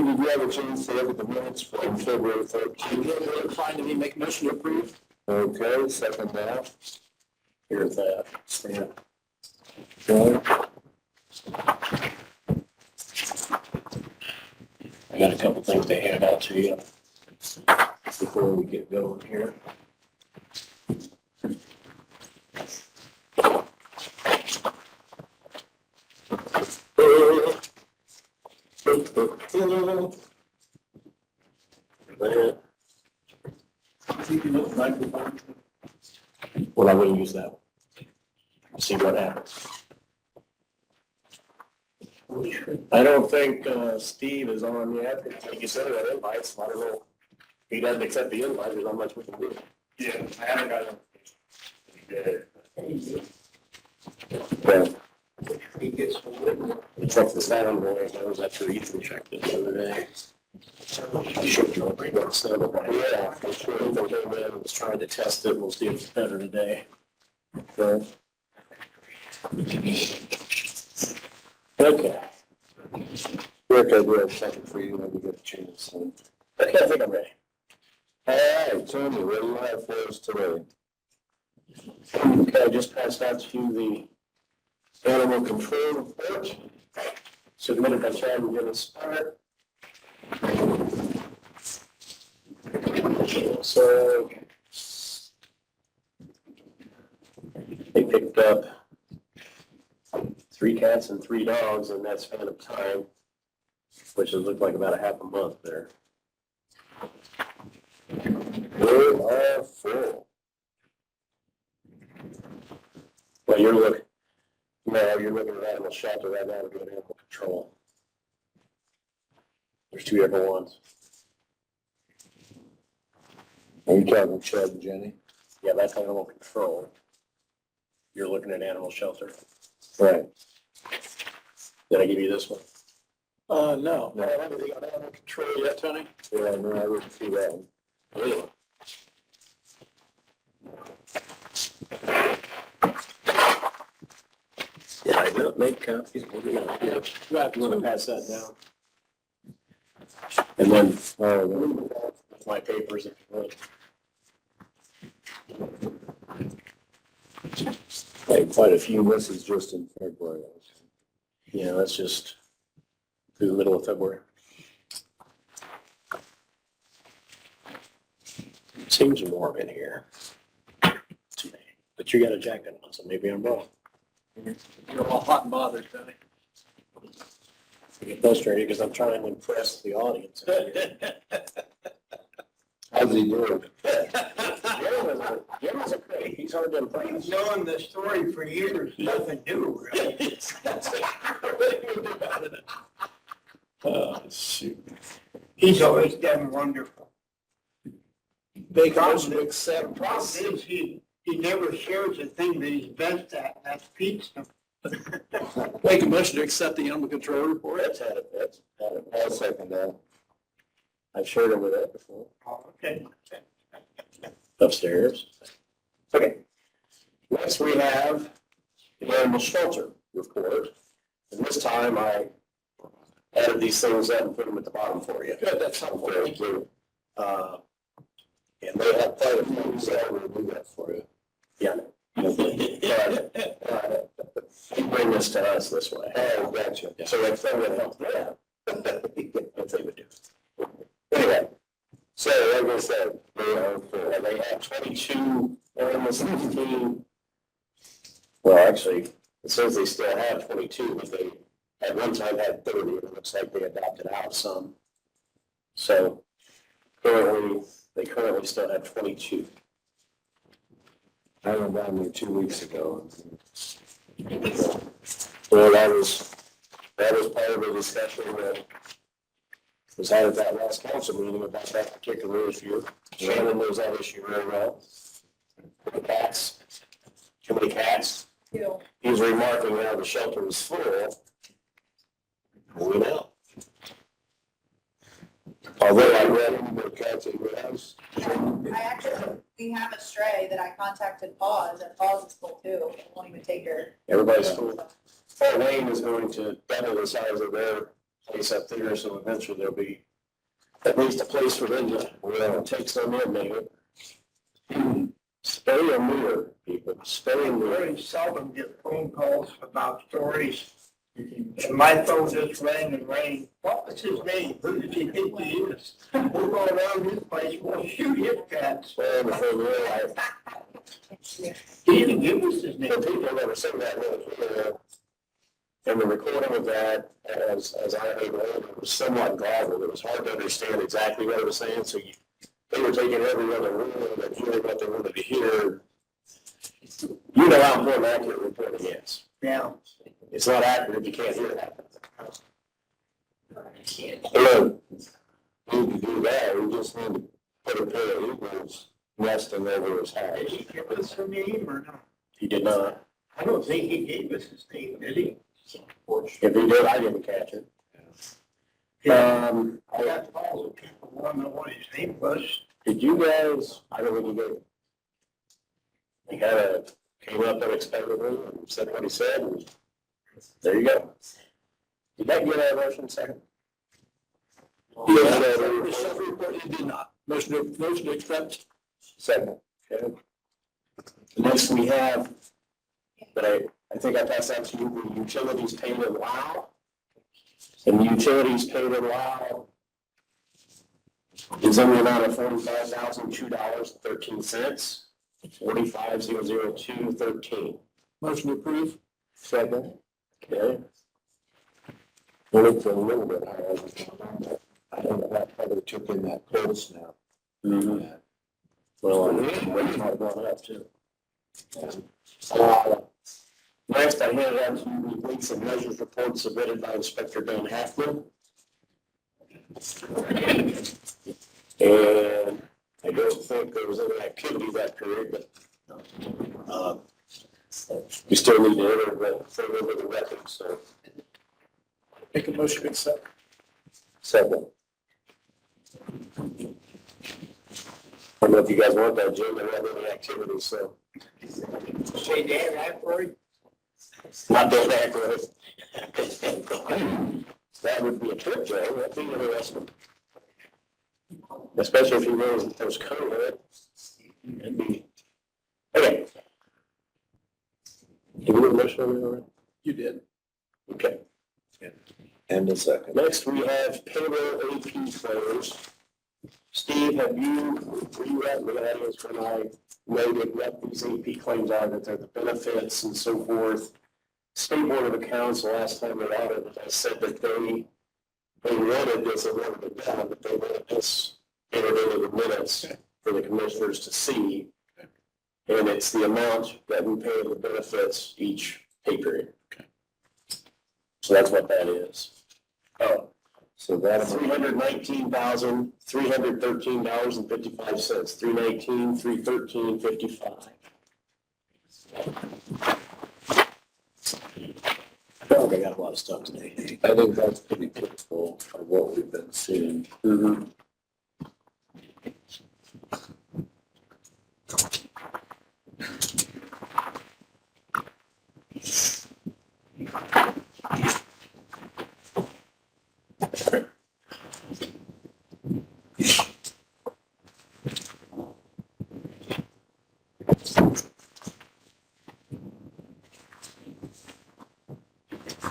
Steve, did you have a chance to look at the minutes from February 13th? You're inclined to me make a motion to approve? Okay, second now. Here's that stamp. Okay. I got a couple things to hand out to you before we get going here. Well, I will use that one. See what happens. I don't think Steve is on yet. Like you said, that invite, so I don't know. If he doesn't accept the invite, there's not much we can do. Yeah, I haven't got it. Well, check the sound boy. I was after Ethan checked it the other day. Should you bring that sound boy? Yeah, for sure. The little man was trying to test it. We'll see if it's better today. Okay. Okay. Rick, I do have a second for you when we get a chance. So. Okay, I think I'm ready. All right, Tony, what do you have for us today? Okay, I just passed out to you the animal control report submitted by Chad and Dennis Starr. So they picked up 3 cats and 3 dogs in that span of time, which has looked like about a half a month there. We are full. Well, you're looking at animal shelter right now to do animal control. There's 2 different ones. Are you talking Chad and Jenny? Yeah, that's animal control. You're looking at animal shelter. Right. Did I give you this one? No. I don't have anything on animal control yet, Tony. Yeah, no, I wouldn't see that one. Really? Did I not make copies? You have to pass that down. And then, my papers if you want. Like quite a few. This is just in February. Yeah, that's just through the middle of February. Seems warm in here to me, but you got a jacket on, so maybe I'm wrong. You're all hot and bothered, Tony. I get frustrated because I'm trying to impress the audience. How's he doing? Jim is a great, he's hard to impress. Knowing the story for years, nothing new, really. Oh, shoot. He's always done wonderful. Big motion to accept. Problem is, he never shares the thing that he's best at, and that's pizza. Make a motion to accept the animal control report. That's had it, that's had it. I'll second that. I've shared it with Ed before. Okay. Upstairs. Okay. Next we have the animal shelter report. And this time I added these things up and put them at the bottom for you. Good, that's helpful. Thank you. And they have quite a few, so I will do that for you. Yeah. You bring this to us this way. Oh, gotcha. So if that would help, yeah. If they would do. Anyway, So, like I said, they are full. they have 22, almost 16. Well, actually, it says they still have 22, but they at one time had 30, and it looks like they adopted out some. So they currently still have 22. I went down there 2 weeks ago. Well, that was part of the discussion that was had at that last council meeting about that particular issue. Shannon knows that issue very well. The cats, too many cats. He's remarking how the shelter is full. We know. Although I read the cats in your house. We have a stray that I contacted Paws, and Paws is full too, and won't even take her. Everybody's full. Fort Wayne is going to double the size of their place up there, so eventually there'll be at least a place for them to take some in there. Stay and near, people, stay and near. Very seldom get phone calls about stories. And my phone just rang and rang. What was his name? Who did he think he is? We'll go around his place, we'll shoot his cats. Well, before we realize, He didn't give us his name. the people never say that, and the recording of that, as I heard it, was somewhat garbled. It was hard to understand exactly what it was saying, so they were taking every other word and hearing what they wanted to hear. You know how important accurate reporting is. Yeah. It's not accurate if you can't hear that. Hello. Need to do that, we just need to put a pair of eagles nesting over his Did house. he give us a name or not? He did not. I don't think he gave us his name, did he? If he did, I didn't catch it. I got calls of people wanting to know what his name was. Did you guys, I don't think you did. He kind of came up unexpectedly and said what he said, and there you go. Did that get a motion second? The self-report, it did not. Motion to accept. Second. Okay. Next we have, but I think I passed out to you, the utilities paid in Lao. And the utilities paid in Lao is in the amount of $45,002.13. 45,002.13. Motion to approve. Second. Okay. Well, it's a little bit higher. I don't know, that probably took in that close now. Mm-hmm. Well, rates might have gone up too. Next, I handed out to you the weights and measures report submitted by Inspector Dan Halfman. And I don't think there was any activity that period, but we still need to enter the thing over the record, so. Make a motion to accept. Second. I don't know if you guys want that, Jim, or have any activities, so. Say Dan Aykroyd? Not Dan Aykroyd. That would be a trip, Joe, that'd be interesting. Especially if he knows that there's COVID. It'd be, okay. Did we get a motion on that already? You did. Okay. And a second. Next, we have payroll AP claims. Steve, were you at the audience when I noted what these AP claims are, that they're the benefits and so forth? State Board of Accounts, the last time they audited, I said that they wanted this, they wanted it done, but they wanted this entered into the minutes for the commissioners to see. And it's the amount that we pay the benefits each pay period. So that's what that is. Oh, So that's $319,313.55, $319,313.55. I feel like I got a lot of stuff today. I think that's pretty typical of what we've been seeing. Mm-hmm.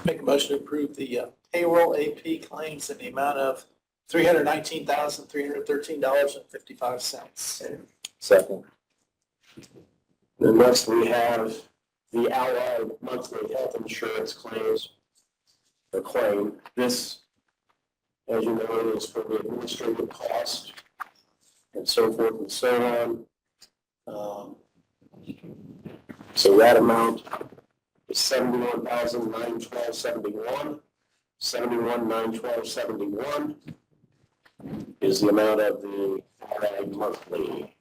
Make a motion to approve the payroll AP claims in the amount of $319,313.55. Second. And next we have the Allied monthly health insurance claims, or claim. This, as you know, is for the administrative cost and so forth and so on. So that amount is $71,912.71. $71,912.71 is the amount of the Allied monthly.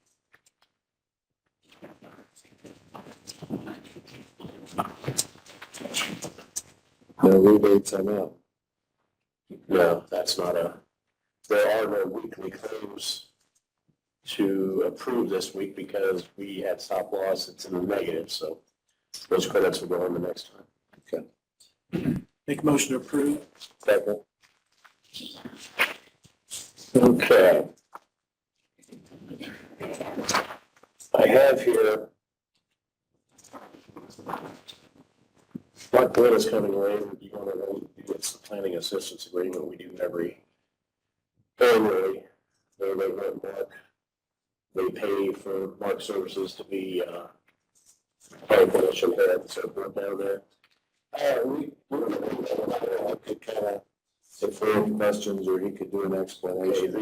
No rebates on that. No, that's not there are no weekly claims to approve this week because we had stop loss, it's in the negative, so those credits will go on the next time. Make a motion to approve. Second. Okay. I have here. Mark Glenn is coming later. You want to know, it's the planning assistance agreement we do annually. They let Mark, they pay for Mark services to be, financial head, so we're down there. We could kind of defer questions, or he could do an explanation.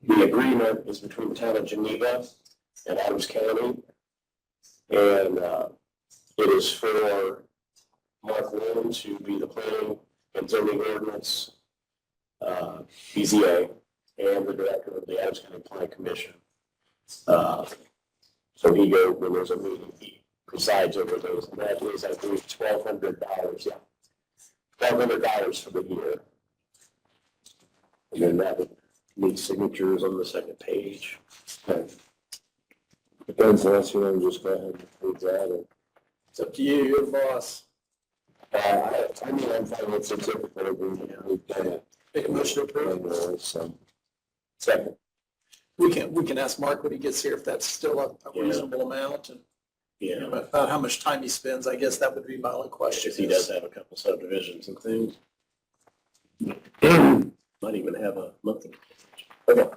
The agreement is between the town of Geneva and Adams County. And it is for Mark Lynn to be the planning and zoning ordinance, BZA, and the director of the Adams County Planning Commission. So he goes, when there's a meeting, he presides over those, and that is, I believe, $1,200, yeah. $1,200 for the year. And then that would need signatures on the second page. Depends on us, just go ahead and approve that. Or, It's up to you, you're the boss. I mean, I'm fine with certificate agreement. We've done it. Make a motion to approve. So, Second. We can ask Mark when he gets here if that's still a reasonable amount, and Yeah. about how much time he spends. I guess that would be my only question. If he does have a couple subdivisions and things. Might even have a monthly. Okay.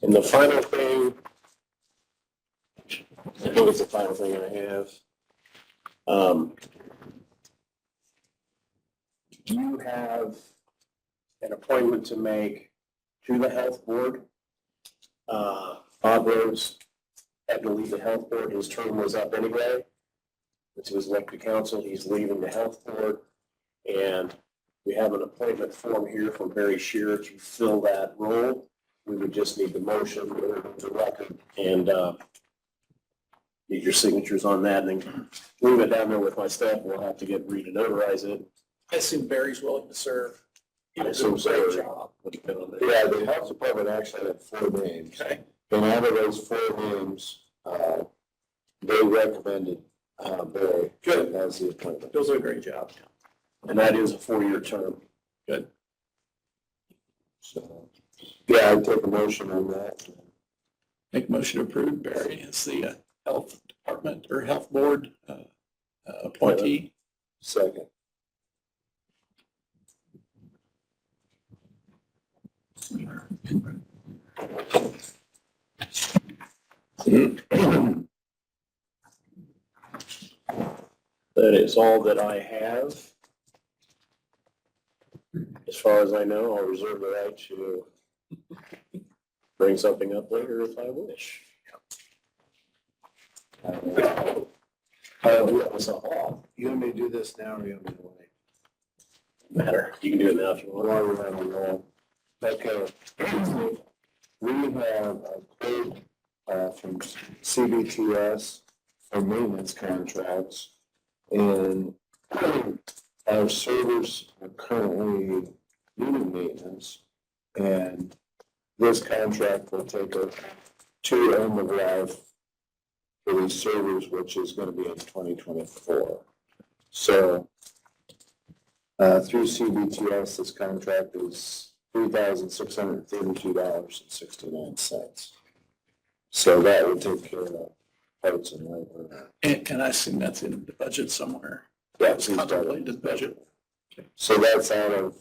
And the final thing, I think it's the final thing I have. You have an appointment to make to the health board. Bob Rose had to leave the health board. His term was up anyway. Since he was elected to council, he's leaving the health board. And we have an appointment form here from Barry Shearer to fill that role. We would just need the motion, the record, and need your signatures on that, and then leave it down there with my staff. We'll have to get Reed to notarize it. I assume Barry's willing to serve. He I will do a assume so. great job. Would depend on that. yeah, the health department actually had 4 names. Okay. And out of those 4 names, they recommended Barry Good. as the appointment. Does a great job. And that is a 4-year term. So, yeah, I'd take a motion on that. Make a motion to approve Barry as the health department or health board appointee. Second. That is all that I have. As far as I know, I'll reserve the right to bring something up later if I wish. You want me to do this now, or you want me to wait? Matter. You can do it now if you want. While we're on the roll. Okay. We have a quote from CBTS for maintenance contracts, and our servers are currently needing maintenance, and this contract will take us to end of life for these servers, which is going to be in 2024. So through CBTS, this contract is $3,632.69. So that would take care of parts and labor. And I assume that's in the budget somewhere. Yeah, It's contemplated in the budget. so that's out of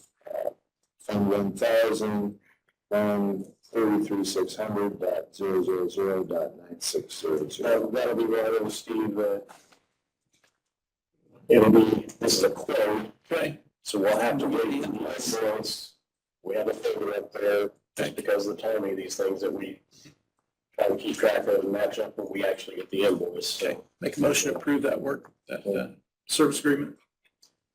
Fund 1,000, Fund 33,600.000.9600. That'll be right over, Steve. It'll be, this is a quote, Okay. so we'll have to wait for the invoice. We have a folder up there just because of the timing of these things that we try to keep track of and match up when we actually get the invoice. Okay. Make a motion to approve that work, that service agreement.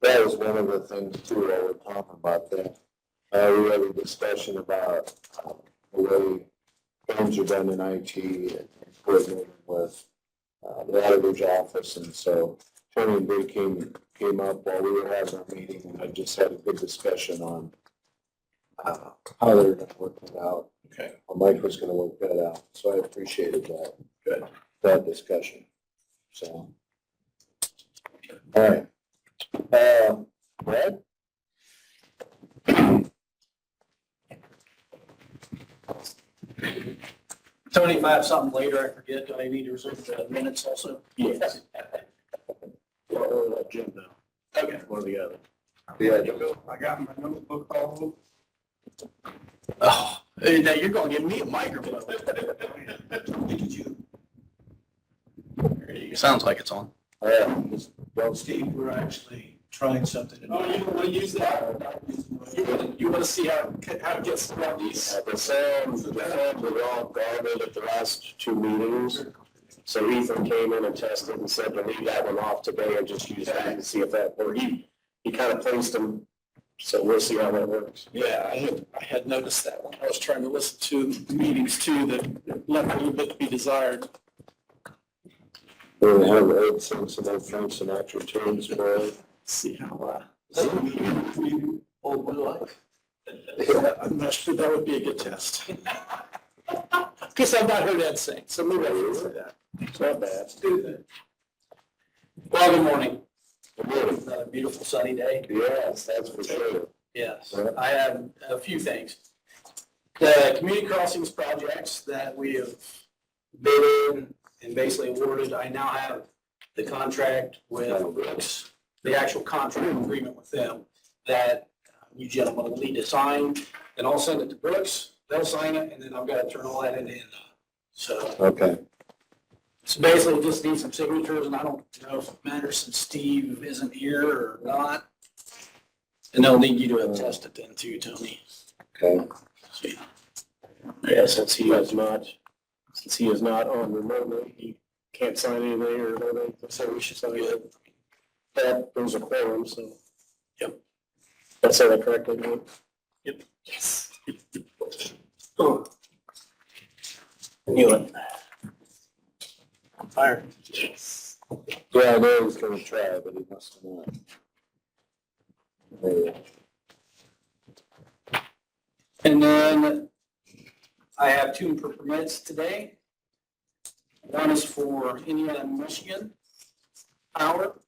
That was one of the things too, I was talking about that. We had a discussion about the way things are done in IT and coordinating with the auditor's office. And so Tony and Bree came up while we were having our meeting, and I just had a good discussion on how they're going to work it out. Okay. How Mike was going to work that out. So I appreciated that. Good. That discussion. So, all right. Brad? Tony, if I have something later, I forget, do I need to reserve the minutes also? Yes. Or Jim now. Okay. One or the other. Yeah, Joe. I got my notebook all Oh, hey, now you're gonna give me a microphone. Look at you. There you go. Sounds like it's on. Well, Steve, we're actually trying something. Oh, you wanna use that? You wanna see how it gets around these? the fans were all guarded at the last two meetings. So Ethan came in and tested and said to leave that one off today and just use that and see if that, or he kind of placed them. So we'll see how that works. Yeah, I had noticed that when I was trying to listen to the meetings too, that left a little bit to be desired. We have Ed sing some old Frank Sinatra tunes for us. See how, Old blue light. I'm not sure that would be a good test. Because I've not heard Ed sing, so maybe I should say that. It's not bad. Well, good morning. Good morning. Another beautiful sunny day. Yes, that's for sure. Yes, I have a few things. The community crossings projects that we have bid in and basically awarded, I now have the contract with Brooks, the actual contract agreement with them that you gentlemen will need to sign, and I'll send it to Brooks, they'll sign it, and then I've got to turn all that into INDOT. So Okay. basically just need some signatures, and I don't know if it matters since Steve isn't here or not. And they'll need you to attest it then too, Tony. Okay. So, yeah. Yeah, since he is not on remotely, he can't sign anything or anything, so we should sign it. That, there's a quorum, so. Yep. That's that correctly, right? Yep. Yes. Oh. Knew it. Fire. Yeah, I know he's gonna try, but he must have not. Yeah. And then I have two permits today. One is for Indiana, Michigan Power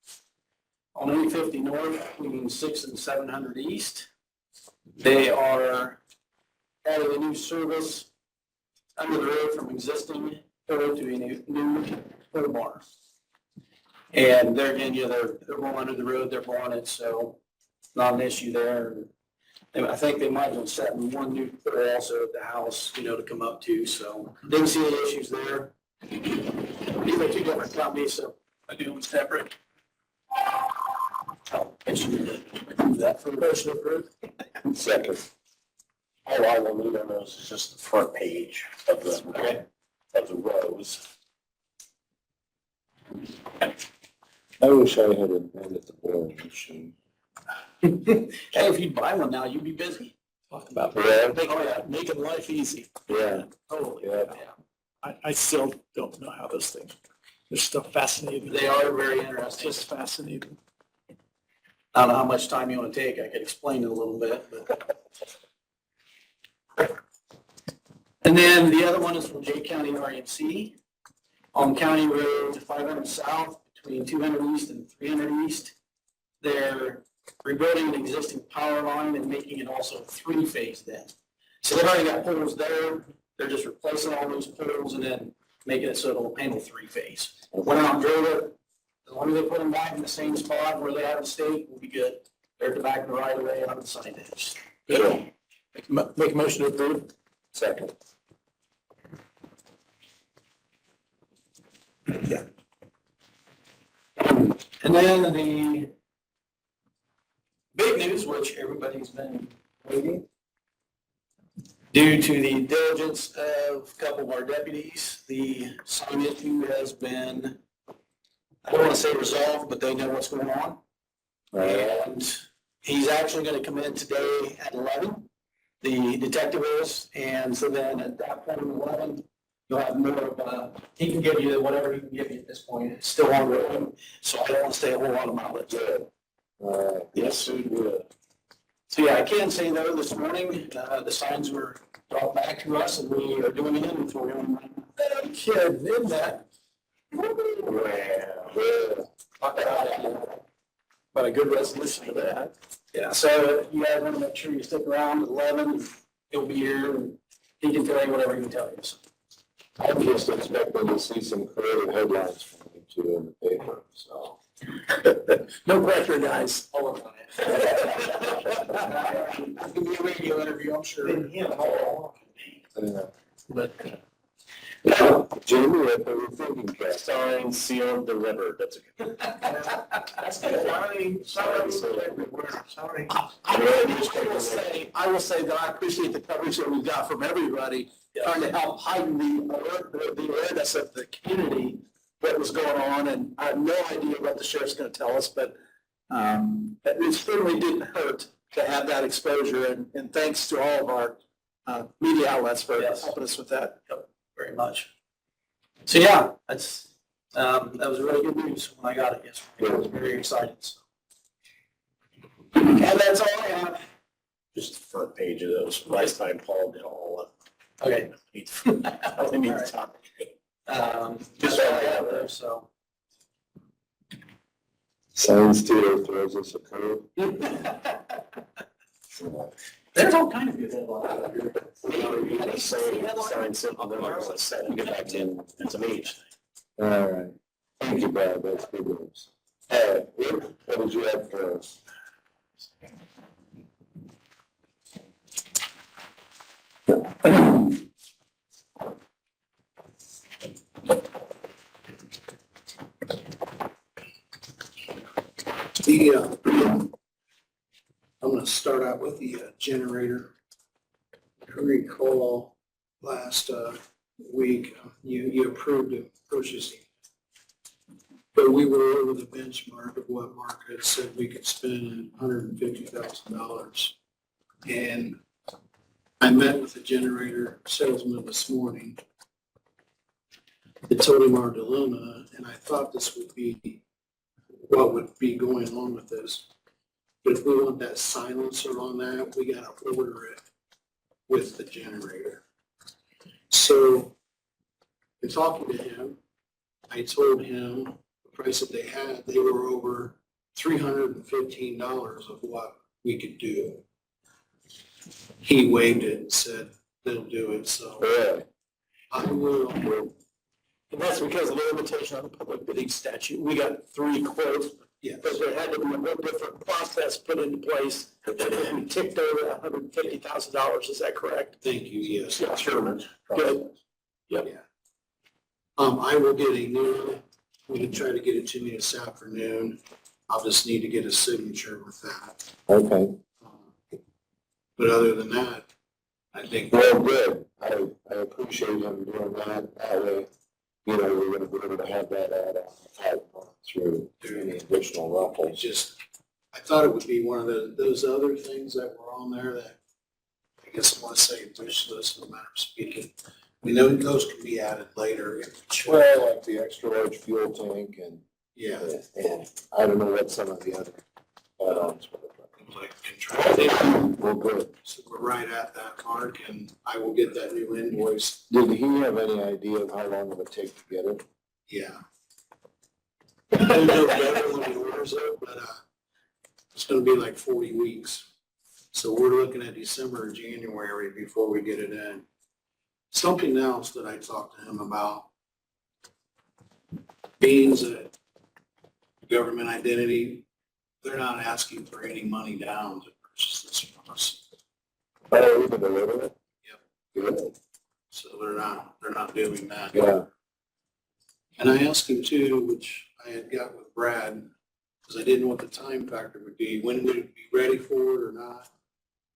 on 850 North between 6 and 700 East. They are adding a new service under the road from existing pole to a new pole bar. And they're again, they're going under the road, they're blowing it, so not an issue there. And I think they might have set one new pole also at the house, to come up to, so didn't see any issues there. These are two different companies, so I do them separate. I'll get you to approve that for motion approved. Second. All I will need on those is just the front page of the rows. I wish I had invented the blowing machine. Hey, if you'd buy one now, you'd be busy. Talk about making life easy. Yeah. Totally. Yeah. I still don't know how those things, they're still fascinating. They are very interesting. Just fascinating. I don't know how much time you want to take. I could explain it a little bit, but. And then the other one is from Jay County RMC on County Road 500 South between 200 East and 300 East. They're rebuilding an existing power line and making it also three-phase then. So they've already got poles there. They're just replacing all those poles and then making it so it'll handle three-phase. Went out and drove it. As long as they put them back in the same spot where they have the stake, we'll be good. They're at the back of the right of way on the side edge. Good. Make a motion to approve. Second. Yeah. And then the big news, which everybody's been waiting, due to the diligence of a couple of our deputies, the sign issue has been, I don't want to say resolved, but they know what's going on. And he's actually going to come in today at 11, the detective is, and so then at that point at 11, you'll have more of he can give you whatever he can give you at this point. It's still on road, so I don't want to say a whole lot about it. Yes, So yeah, I can say though, this morning, the signs were brought back to us and we are doing an inventory on them. I'm kidding, isn't that? but a good resolution to that. Yeah, so you guys want to make sure you stick around at 11. He'll be here and he can tell you whatever he can tell you. So, I'm just expecting to see some creative headlines from you two in the paper, so. no pressure, guys. All of it. It's gonna be a radio interview, I'm sure. Been him all along. But Jamie, what are you thinking, Cass? Signed, sealed, delivered. That's a good. Sorry, everywhere, sorry. I will say that I appreciate the coverage that we've got from everybody, trying to help heighten the awareness of the community, what was going on, and I have no idea what the sheriff's gonna tell us, but it certainly didn't hurt to have that exposure, and thanks to all of our media outlets for Yes. helping us with that. very much. So yeah, that's, that was really good news when I got it yesterday. I was very excited. So. And that's all I have. Just the front page of those. Last time Paul did all of Okay. it. I only need the top. Just all I have there, so. Signs Steeler throws us a curve. There's all kind of good headlines. Sign simple, then let's set and get back to him. It's a mage. All right. Thank you, Brad. That's good news. Rick, what did you have for us? I'm gonna start out with the generator. If you recall, last week, you approved the purchasing. But we were over the benchmark of what Mark had said we could spend $150,000. And I met with the generator salesman this morning. I told him our dilemma, and I thought this would be what would be going on with this. But if we want that silencer on that, we gotta order it with the generator. So, in talking to him, I told him the price that they had, they were over $315 of what we could do. He waived it and said they'll do it, so Really? I will. And that's because of the limitation on the public bidding statute. We got 3 quotes, Yes. but there had to be a whole different process put into place. We ticked over $150,000, is that correct? Thank you, yes. Yeah, sure. Good. I will get a new one. We can try to get it to me this afternoon. I'll just need to get a signature with that. Okay. But other than that, I think. Well, good. I appreciate him doing that. That way, you know, we're gonna be able to have that out on the pipeline through any additional I ruffles. just, I thought it would be one of those other things that were on there that, I guess I want to say wish list, no matter speaking. We know those can be added later if we choose. Well, like the extra large fuel tank and, Yeah. and I don't know what some of the other add-ons were. Like contracted. Well, good. So we're right at that mark and I will get that new invoice. Did he have any idea of how long it would take to get it? Yeah. I'll know better when he orders it, but, it's gonna be like 40 weeks. So we're looking at December or January before we get it in. Something else that I talked to him about, being that government identity, they're not asking for any money down to purchase this from us. Oh, we can deliver it? Yep. Good. So they're not doing that. Yeah. And I asked him too, which I had got with Brad, because I didn't know what the time factor would be. When would it be ready for it or not?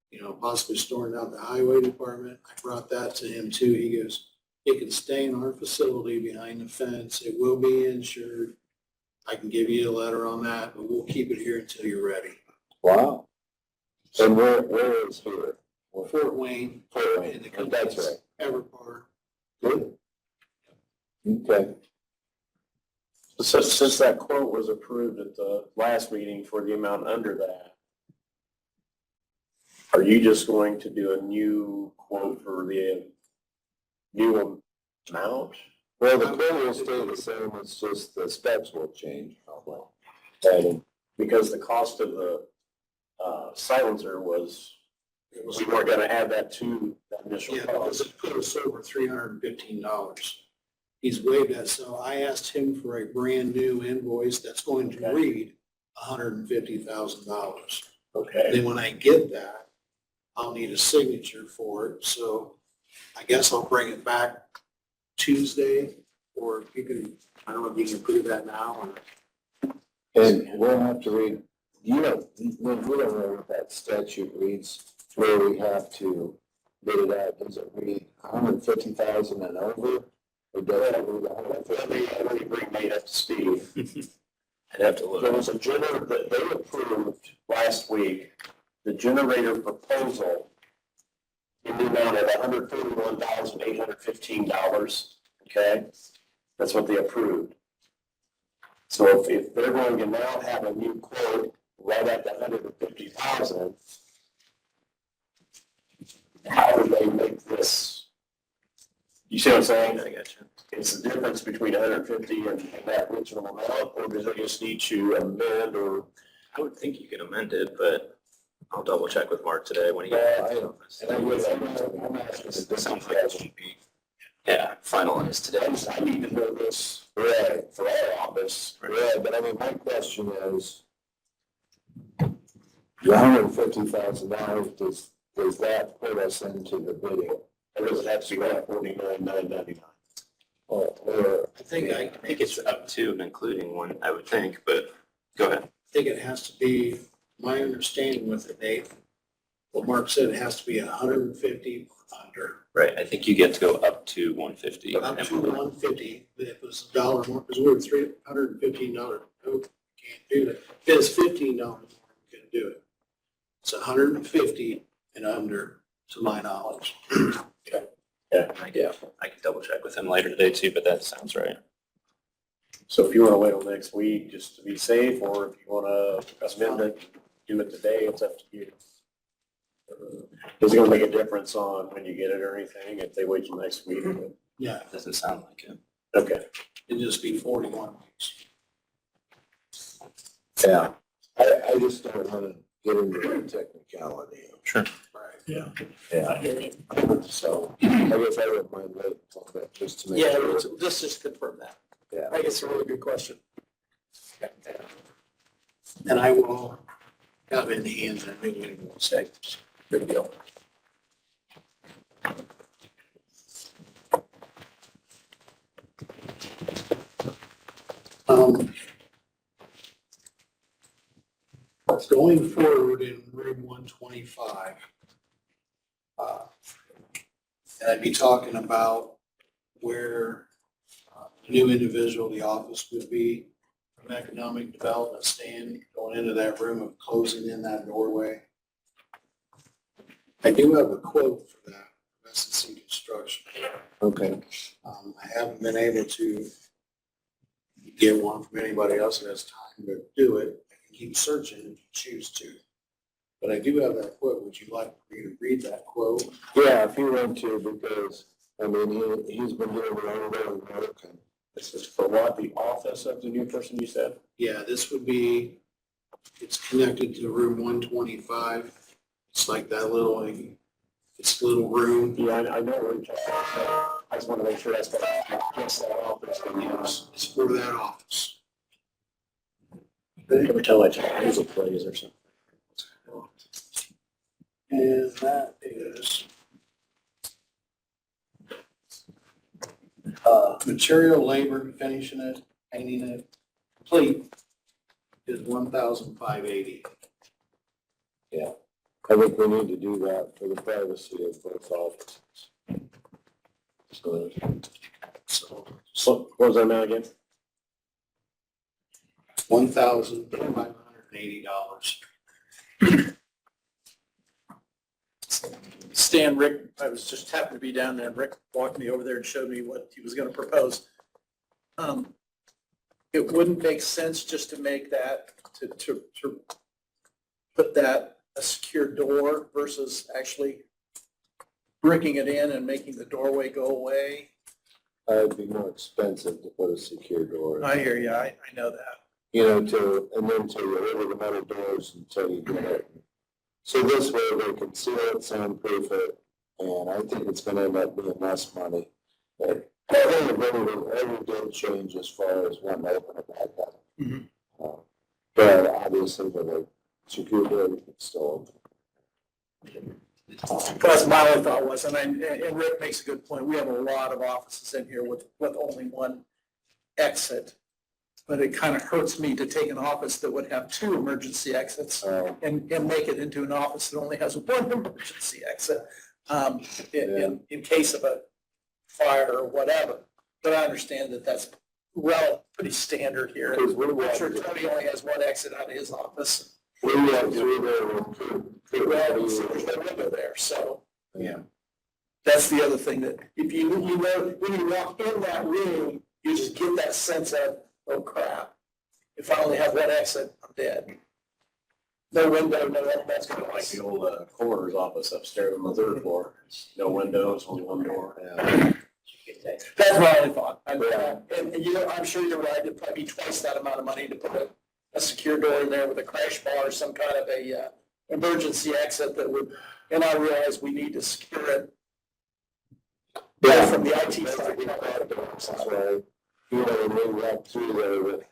You know, possibly storing out the highway department. I brought that to him too. He goes, it can stay in our facility behind the fence. It will be insured. I can give you a letter on that, but we'll keep it here until you're ready. Wow. And where is here? Fort Wayne. Fort Wayne. And the That's right. Everpar. Good. Okay. So since that quote was approved at the last meeting for the amount under that, are you just going to do a new quote for the new amount? Well, the quote will stay the same, it's just the specs will change probably. Adding because the cost of the, silencer was, we weren't gonna add that to the initial Yeah, because cost. it put us over $315. He's waived that, so I asked him for a brand new invoice that's going to read $150,000. Okay. Then when I get that, I'll need a signature for it, so I guess I'll bring it back Tuesday, or if you can, I don't know if you can approve that now, or And we'll have to read, you know, we don't know what that statute reads, where we have to bid it out. Does it read 150,000 and over? Or does it read 150? Let me bring Nate up to speed. I'd have to look. There was a generator that they approved last week, the generator proposal in the amount of $131,815, okay? That's what they approved. So if they're going to now have a new quote right at the 150,000, how do they make this? You see what I'm saying? I got you. It's the difference between 150 and that original amount, or does it just need to amend, or? I would think you can amend it, but I'll double check with Mark today when he Well, gets I don't, and I'm asking the It sounds difference. like it won't be, yeah, finalized today. I need to know this Right, for our office. right, but I mean, my question is, the $150,000, does that put us into the bidding? Or does it have to be $149,999? Or, I think it's up to and including one, I would think, but go ahead. I think it has to be, my understanding with it, Nate, what Mark said, it has to be 150 or under. Right, I think you get to go up to 150. Up to 150, but if it was $1 more, because we're $315, no, can't do that. If it's $15 more, we couldn't do it. It's 150 and under, to my knowledge. Yeah, I can double check with him later today too, but that sounds right. So if you want to wait till next week just to be safe, or if you want to amend it, do it today, it's up to you. Is it going to make a difference on when you get it or anything if they wait till next week? Yeah, It doesn't sound like it. Okay. it'd just be 41 weeks. yeah, I just don't want to get into the technicality. Sure. Right. Yeah. So, I guess I wouldn't mind waiting a little bit just to make Yeah, sure. let's just confirm that. Yeah. I think it's a really good question. And I will have it in hands in a meeting in 1 second. Good deal. Going forward in room 125, and I'd be talking about where the new individual, the office would be, from economic development stand, going into that room and closing in that doorway. I do have a quote for that, S&C Construction. Okay, I haven't been able to get one from anybody else that has time to do it. I can keep searching if you choose to. But I do have that quote. Would you like me to read that quote? yeah, if you want to, because, I mean, he's been doing the ongoing work and This is for what, the office of the new person you said? Yeah, this would be, it's connected to room 125. It's like that little, it's a little room. Yeah, I know where you're talking about. I just want to make sure that's against that office. It's for that office. Every time I check, there's a plays or something. And that is material, labor, finishing it, painting it, complete is $1,580. I think we need to do that for the privacy of both offices. So, So what was that amount again? $1,580. Stan, Rick, I was just happened to be down there, and Rick walked me over there and showed me what he was gonna propose. It wouldn't make sense just to make that, to put that a secure door versus actually bricking it in and making the doorway go away. it'd be more expensive to put a secure door. I hear you, I know that. and then till you order the metal doors until you get it. So this way they can seal it, soundproof it, and I think it's gonna end up being less money. But I think every day change as far as when to open it back up. Mhm. But obviously with a secure door, you can still open. That's my only thought was, and Rick makes a good point, we have a lot of offices in here with only one exit. But it kind of hurts me to take an office that would have two emergency exits and make it into an office that only has one emergency exit, in case of a fire or whatever. But I understand that that's pretty standard here. Because we I'm sure want, Tony only has one exit out of his office. we want through there Well, with. there's no window there, so. Yeah. That's the other thing, that if you know, when you walk in that room, you just get that sense of, oh crap, if I only have one exit, I'm dead. No window, no, that's gonna Like the old coroner's office upstairs on the third floor. No windows, only one door. That's what I thought. And you know, I'm sure you're right, it'd probably be twice that amount of money to put a secure door in there with a crash bar or some kind of a emergency exit that would, and I realize we need to secure it. From the IT side. That's right. You know, when we walk through there with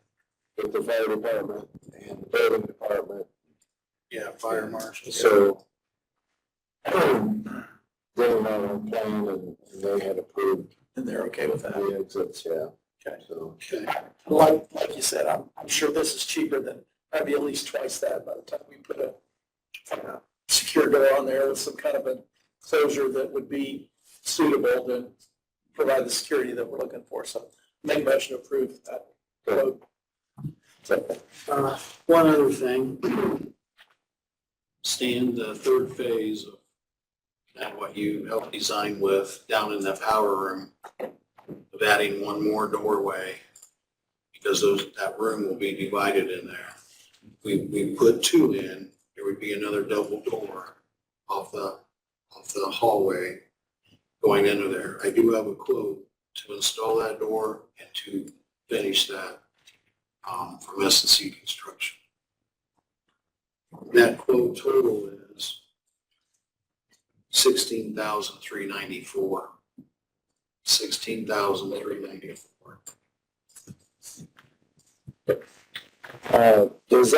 the fire department and the building department. Yeah, fire marshal. So they were on a plan and they had approved And they're okay with that. the exits, yeah. Okay. So, Like you said, I'm sure this is cheaper than, probably at least twice that by the time we put a secure door on there with some kind of a closure that would be suitable to provide the security that we're looking for. So make a motion to approve that quote. One other thing. Stan, the third phase of that what you helped design with down in the power room of adding one more doorway because that room will be divided in there. We put two in, there would be another double door off the hallway going into there. I do have a quote to install that door and to finish that from S&C Construction. That quote total is $16,394. $16,394. is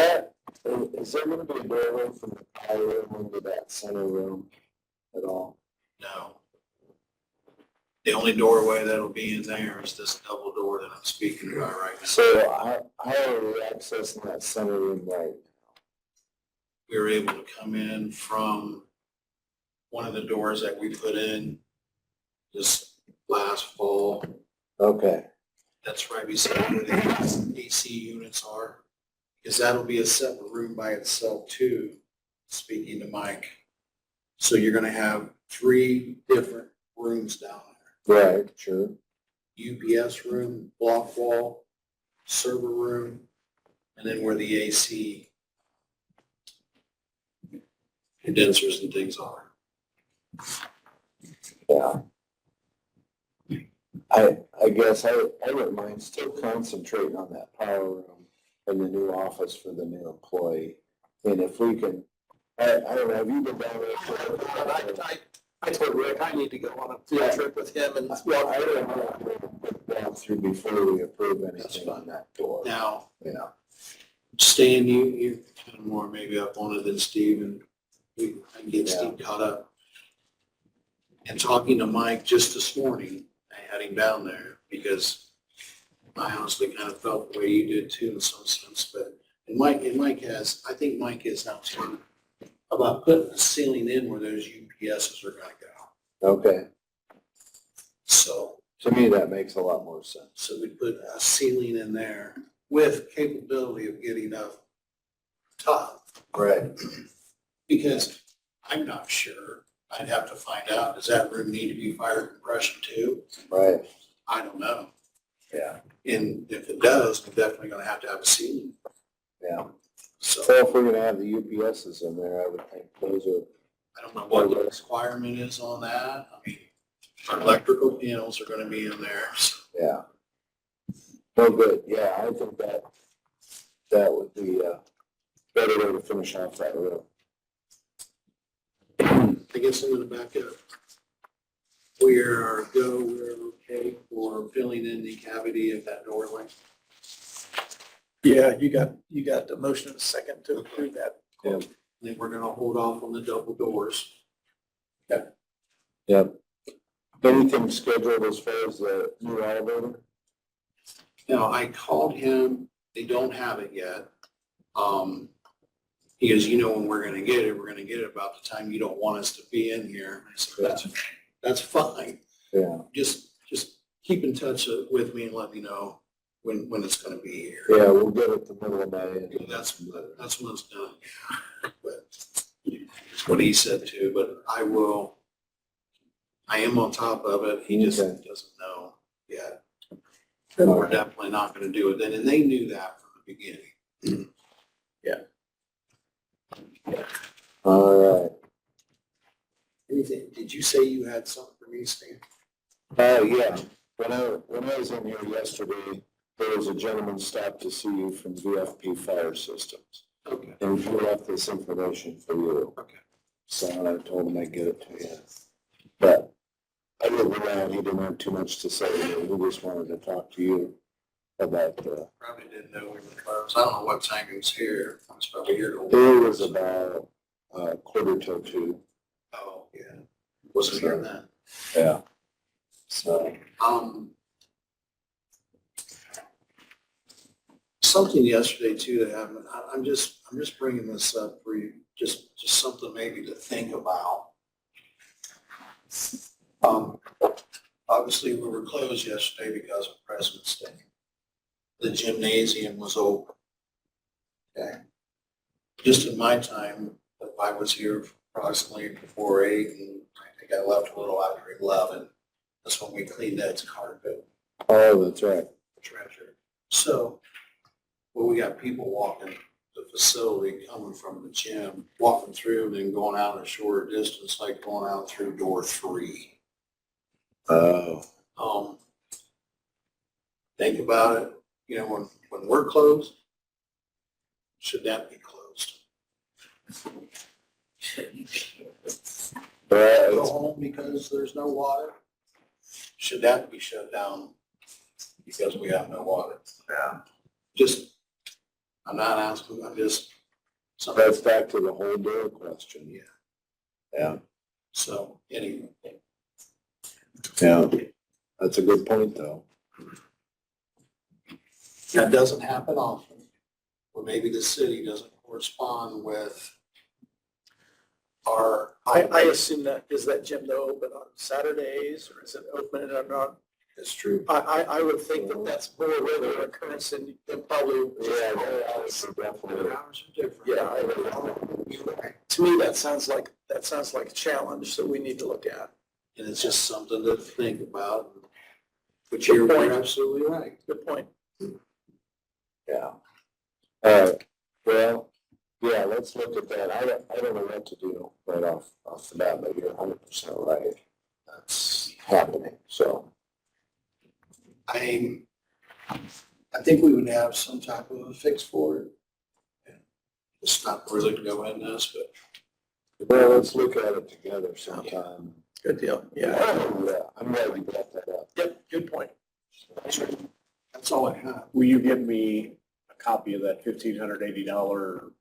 there gonna be a doorway from the power room into that center room at all? No. The only doorway that'll be in there is this double door that I'm speaking about right now. So how are we accessing that center room right? We were able to come in from one of the doors that we put in this last fall. Okay, That's right beside where the AC units are. Because that'll be a separate room by itself too, speaking to Mike. So you're gonna have 3 different rooms down there. right, sure. UPS room, block wall, server room, and then where the AC condensers and things are. Yeah. I guess I wouldn't mind still concentrating on that power room in the new office for the new employee. And if we can, I don't know, have you been down there? I told Rick I need to go on a field trip with him and walk I through don't it. know, down through before we approve anything on that door. Now, Yeah. Stan, you're kind of more maybe up on it than Steve, and I can get Steve caught up. And talking to Mike just this morning, I had him down there because I honestly kind of felt the way you did too in some sense, but, Mike has, I think Mike is now too, about putting a ceiling in where those UPSs are gonna go. Okay, So to me, that makes a lot more sense. So we put a ceiling in there with capability of getting up top. Right. Because I'm not sure, I'd have to find out, does that room need to be fire compression too? Right, I don't know. yeah, And if it does, we're definitely gonna have to have a ceiling. yeah. So So if we're gonna have the UPSs in there, I would think those are, I don't know what the requirement is on that. I mean, our electrical panels are gonna be in there. So yeah. Oh, good, yeah, I think that, that would be a better way to finish off that road. I guess I'm gonna back up. We're okay for filling in the cavity of that doorway. Yeah, you got the motion in a second to approve that. Then we're gonna hold off on the double doors. Yep. Anything scheduled as far as the new elevator? Now, I called him, they don't have it yet. He goes, you know, when we're gonna get it about the time you don't want us to be in here. I said, that's fine. Yeah. Just keep in touch with me and let me know when it's gonna be here. Yeah, we'll get it the middle of May. That's when it's done. But that's what he said too, but I am on top of it. He just Okay. doesn't know yet. And we're definitely not gonna do it then, and they knew that from the beginning. All right. Anything, did you say you had something for me, Stan? Yeah. When I was in here yesterday, there was a gentleman stopped to see you from VFP Fire Systems. Okay. And he left this information for you. Okay. So I told him I'd get it to you. But other than that, he didn't have too much to say. He just wanted to talk to you about the, Probably didn't know we were closed. I don't know what time he was here. I was probably here to. it was about 1:45. Oh, yeah. Wasn't here then. Yeah. So, Something yesterday too that happened, I'm just bringing this up for you, just something maybe to think about. Obviously, we were closed yesterday because of President's Day. The gymnasium was open. Okay. Just in my time, I was here approximately before 8, and I think I left a little after 11. That's when we cleaned Ed's carpet. oh, that's right. Treasure. So, well, we got people walking the facility, coming from the gym, walking through and then going out a shorter distance, like going out through door 3. Oh, Think about it, you know, when we're closed, should that be closed? but Go home because there's no water? Should that be shut down because we have no water? Yeah. Just, I'm not asking, I'm just. that's back to the whole door question. Yeah. Yeah. So, anyway. Yeah. That's a good point, though. That doesn't happen often, or maybe the city doesn't correspond with our. I assume that, is that gym though open on Saturdays or is it open and not? It's true. I would think that that's more regular occurrence and probably. Yeah, definitely. Hours are different. Yeah, to me, that sounds like a challenge that we need to look at. And it's just something to think about. But Good you're point. absolutely right. Good point. Yeah. All right. Well, yeah, let's look at that. I don't know what to do right off the bat, but you're 100% right. That's happening, so. I think we would have some type of a fix for it. It's not really to go in this, but. Well, let's look at it together sometime. Good deal. Yeah. Yeah, I'm glad you brought that up. Yep, good point. That's all I have. Will you give me a copy of that $1,580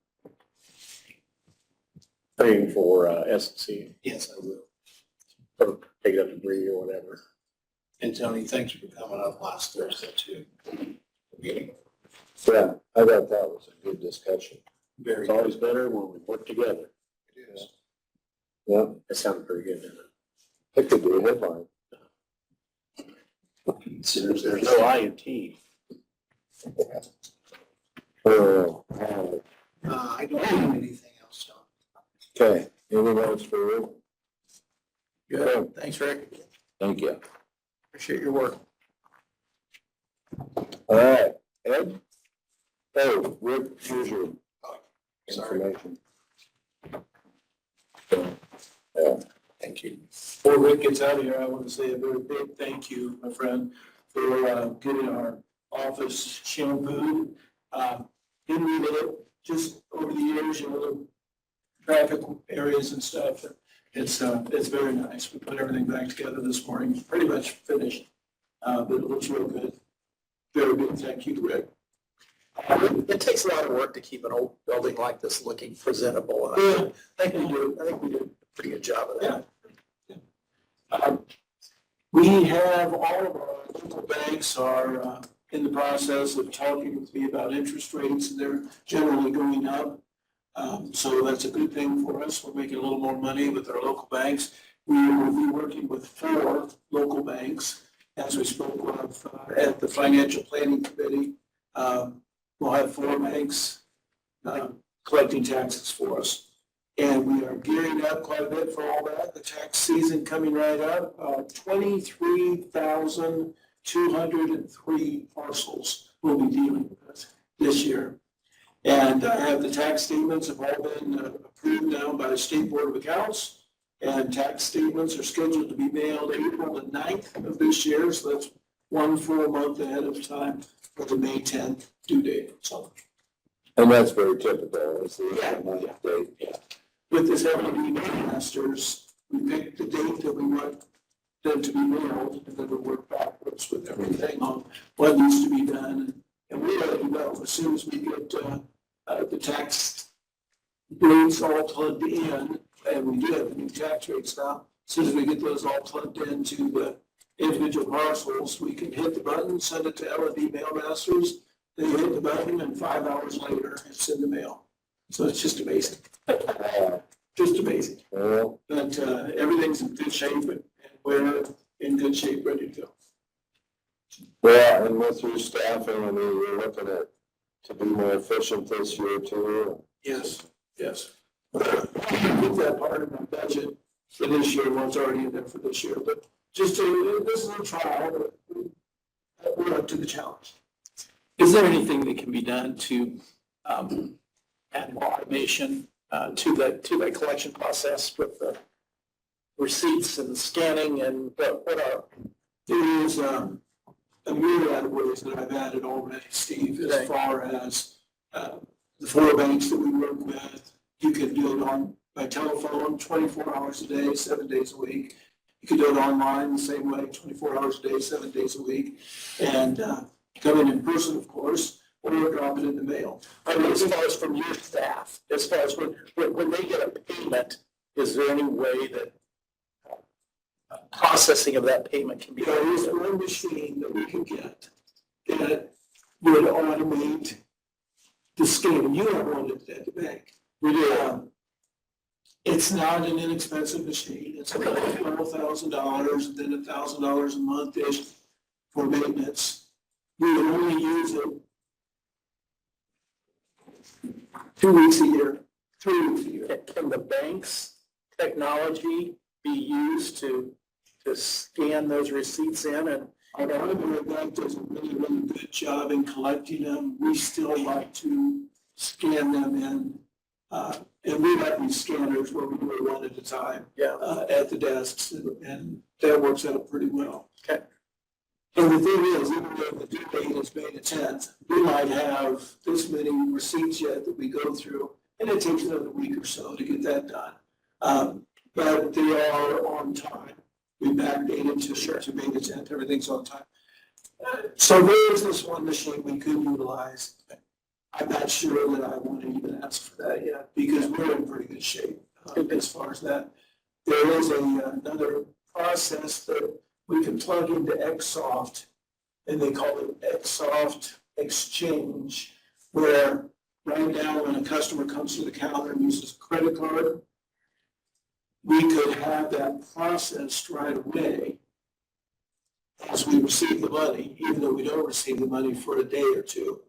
thing for S&C? Yes, I will. Or take it up to Bree or whatever. And Tony, thanks for coming up last Thursday too. Meeting. Yeah, I thought that was a good discussion. Very It's always better when we work together. It is. Yeah, That sounded pretty good, didn't it? that could be a headline. There's no I in T. Oh, I don't have anything else, John. okay, anything else for you? Good. Thanks, Rick. Thank you. Appreciate your work. All right, Ed? Oh, Rick, here's your Sorry. information. Yeah, Thank you. Before Rick gets out of here, I want to say a very big thank you, my friend, for getting our office shampooed. didn't need it, just over the years, you know, the traffic areas and stuff. It's very nice. We put everything back together this morning, pretty much finished. But it looks real good. Very good. Thank you, Rick. It takes a lot of work to keep an old building like this looking presentable. And Yeah. I think we did a pretty good job of that. We have all of our local banks are in the process of talking with me about interest rates, and they're generally going up. So that's a good thing for us. We're making a little more money with our local banks. We will be working with 4 local banks, as we spoke of at the Financial Planning Committee. We'll have 4 banks collecting taxes for us. And we are gearing up quite a bit for all that. The tax season coming right up, 23,203 parcels we'll be dealing with this year. And I have the tax statements have all been approved now by the State Board of Accounts. And tax statements are scheduled to be mailed April the 9th of this year. So that's 1 full month ahead of time for the May 10th due date. So And that's very typical, it's the Yeah. date. with this LED masters, we picked the date that we want them to be mailed, and then we work backwards with everything on what needs to be done. And we already know, as soon as we get the tax rates all plugged in, and we do have the new tax rates now, as soon as we get those all plugged into the individual parcels, we can hit the button, send it to LED mailmasters, they hit the button, and 5 hours later, it's in the mail. So it's just amazing. Just amazing. Well, But everything's in good shape, and we're in good shape, ready to go. well, and with your staffing, I mean, we're looking at to be more efficient this year too. Yes, yes. I put that part of my budget for this year, one's already in there for this year, but just to, this is a trial, but we're up to the challenge. Is there anything that can be done to add more automation to the collection process with the receipts and scanning and what are? There is a myriad of ways that I've added already, Steve, as Right. far as the 4 banks that we work with. You can do it by telephone, 24 hours a day, 7 days a week. You can do it online the same way, 24 hours a day, 7 days a week. And come in person, of course, or drop it in the mail. I mean, as far as from your staff, as far as when they get a payment, is there any way that processing of that payment can be There done? is one machine that we can get that would automate the scan. You have one at the bank. We do. It's not an inexpensive machine. It's about $12,000 and then $1,000 a month-ish for maintenance. We would only use it 2 weeks a year, 3 weeks a year. Can the bank's technology be used to scan those receipts in and? Our primary bank does a really, really good job in collecting them. We still like to scan them in. And we have these scanners where we do it one at a time. Yeah. At the desks, and that works out pretty well. Okay. And the thing is, even though the due date is May the 10th, we might have this many receipts yet that we go through, and it takes another week or so to get that done. But they are on time. We backdated to May the 10th, everything's on time. So there is this one machine we could utilize. I'm not sure that I want to even ask for that yet, because we're in pretty good shape as far as that. There is another process that we can plug into Xsoft, and they call it Xsoft Exchange, where right now when a customer comes to the counter and uses a credit card, we could have that processed right away as we receive the money, even though we don't receive the money for a day or two.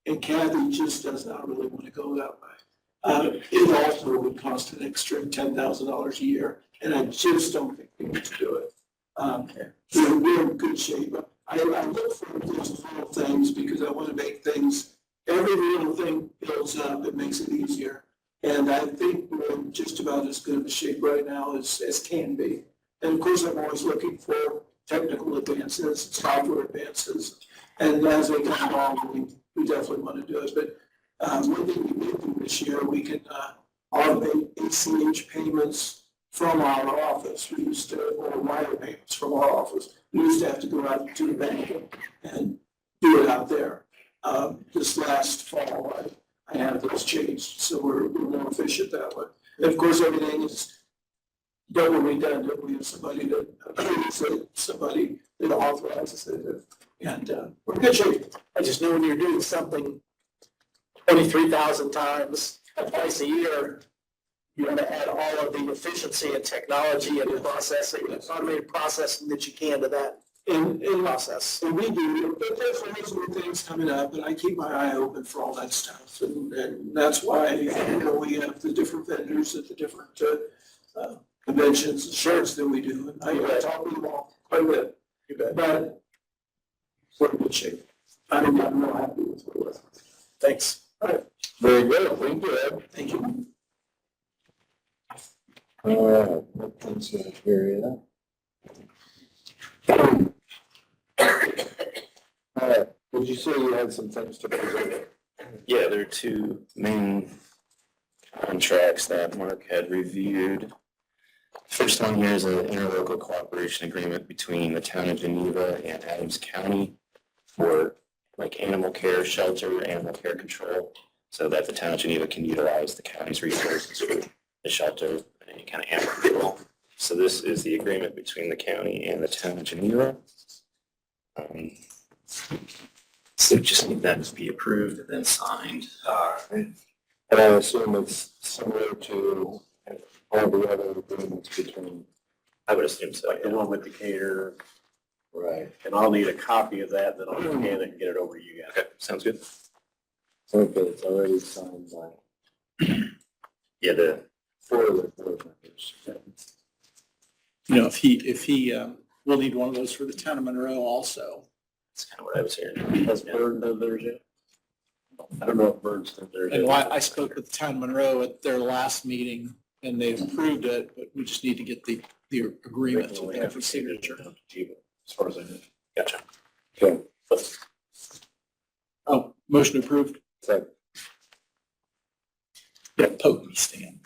And Kathy just does not really want to go that way. It also would cost an extra $10,000 a year, and I just don't think we need to do it. We're in good shape. I look for those little things because I want to make things, every little thing builds up, it makes it easier. And I think we're in just about as good of a shape right now as can be. And of course, I'm always looking for technical advances, software advances, and as they come along, we definitely want to do it. But One thing we did do this year, we could automate ACH payments from our office. We used to, or wire payments from our office. We used to have to go out to the bank and do it out there. This last fall, I have those changed, so we're more efficient that way. And of course, everything is double redundant. We have somebody that approves it, somebody that authorizes it, and we're in good shape. I just know when you're doing something 23,000 times, twice a year, you're gonna add all of the efficiency and technology and processing, automated processing that you can to that And process. And we do, but there's always new things coming up, and I keep my eye open for all that stuff. And that's why, we have the different vendors at the different conventions and shows that we do. And I talk with them all quite a bit. You bet. But we're in good shape. I'm real happy with what we're. Thanks. Very good, thank you, Ed. Thank you. All right, let's see here, All right, did you say you had some things to present? Yeah, there are two main contracts that Mark had reviewed. First one here is an interlocal cooperation agreement between the town of Geneva and Adams County for like animal care shelter, animal care control, so that the town of Geneva can utilize the county's resources for the shelter and any kind of animal control. So this is the agreement between the county and the town of Geneva. So just need that to be approved and then signed. And I assume it's similar to all the other agreements between. I would assume so. Like the one with Decatur, Right. and I'll need a copy of that, then I'll scan it and get it over to you guys. Okay, sounds good. Okay, it's already signed by Yeah, the 4 of the board members. If he, we'll need one of those for the town of Monroe also. That's kind of what I was hearing. Has Bird done theirs yet? I don't know if Bird's done theirs And yet. I spoke with the town of Monroe at their last meeting, and they approved it, but we just need to get the agreement to them for signature. As far as I know. Gotcha. Okay, Oh, motion approved. so, Yeah, poke me, Stan.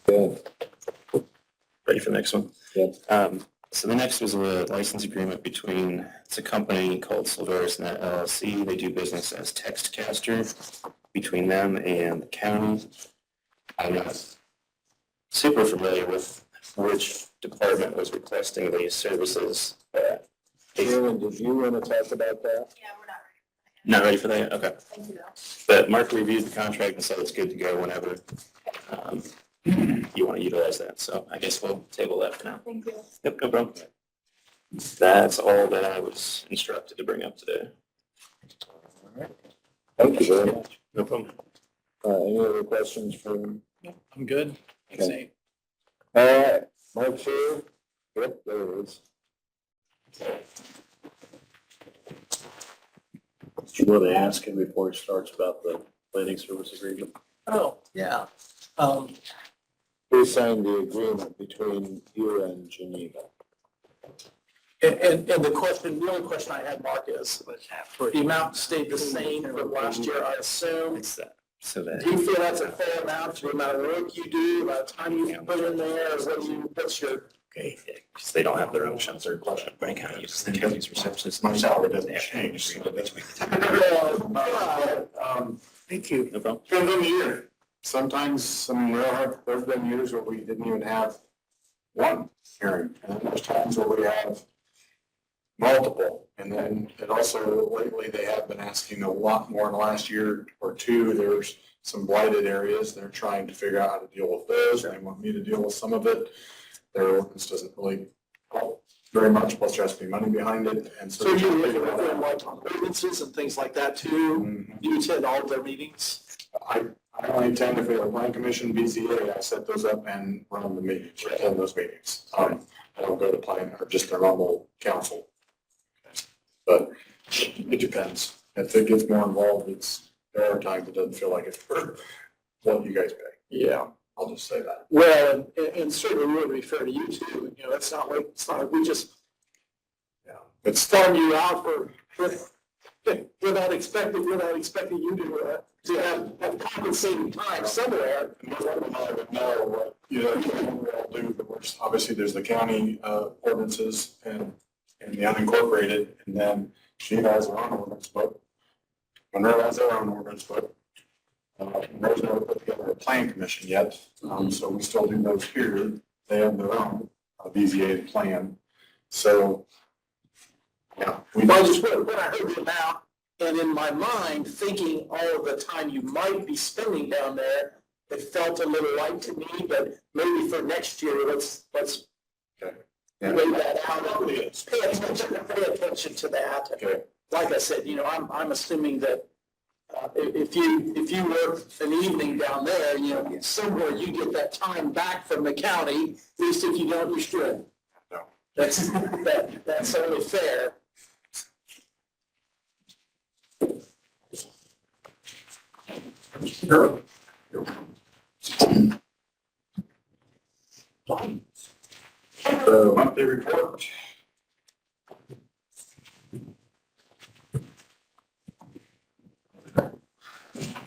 good. Ready for the next one? Yep. So the next was a license agreement between, it's a company called Silveris Net LLC. They do business as Textcaster between them and the county. I'm not super familiar with which department was requesting these services. Aaron, did you want to talk about that? Yeah, we're not Not ready for that? Okay. ready. Thank you, though. But Mark reviewed the contract and said it's good to go whenever you want to utilize that. So I guess we'll table that for now. Thank you. Yep, no problem. That's all that I was instructed to bring up today. Thank you very much. No problem. Any other questions for him? I'm good. Thanks, Okay. Nate. All right, Mark Sher. Yep, there it is. Do you want to ask him before he starts about the planning service agreement? Oh, yeah. Who signed the agreement between you and Geneva? And the question, the only question I had, Mark, is the amount stayed the same from last year, I assume. It's that. So that. Do you feel that's a fair amount for the amount of work you do, the amount of time you put in there, or what's your? Okay, because they don't have their own shelter. Frank County uses the county's receptionist. My salary doesn't change. Thank you. No problem. Depends on the year. Sometimes, there's been years where we didn't even have one hearing, and then there's times where we have multiple. And then it also, lately, they have been asking a lot more in the last year or two. There's some blighted areas. They're trying to figure out how to deal with those. They want me to deal with some of it. Their ordinance doesn't really help very much, plus there has to be money behind it, and so. So you look at them like on ordinances and things like that too? Mhm. You attend all of their meetings? I only attend if we have a plan commission, BZA, I set those up and run the meetings, attend those meetings. I don't go to plan or just their normal council. But it depends. If it gets more involved, there are times it doesn't feel like it's worth what you guys pay. Yeah. I'll just say that. Well, and certainly we would be fair to you too. You know, it's not like we just Yeah. It's, farm you out without expecting you to have compensating time somewhere. most of them I would know what, we all do, but obviously there's the county ordinances and the unincorporated, and then she has her own ordinance book. Monroe has their own ordinance book. Monroe's never put together a plan commission yet, so we still do those here. They have their own BZA plan. So, yeah. When I heard the amount, and in my mind, thinking all of the time you might be spending down there, it felt a little light to me, but maybe for next year, let's Okay. weigh that out and pay attention to that. Okay. Like I said, I'm assuming that if you work an evening down there, somewhere you get that time back from the county, at least if you don't, you should. No. That's only fair. Sure. Monthly report.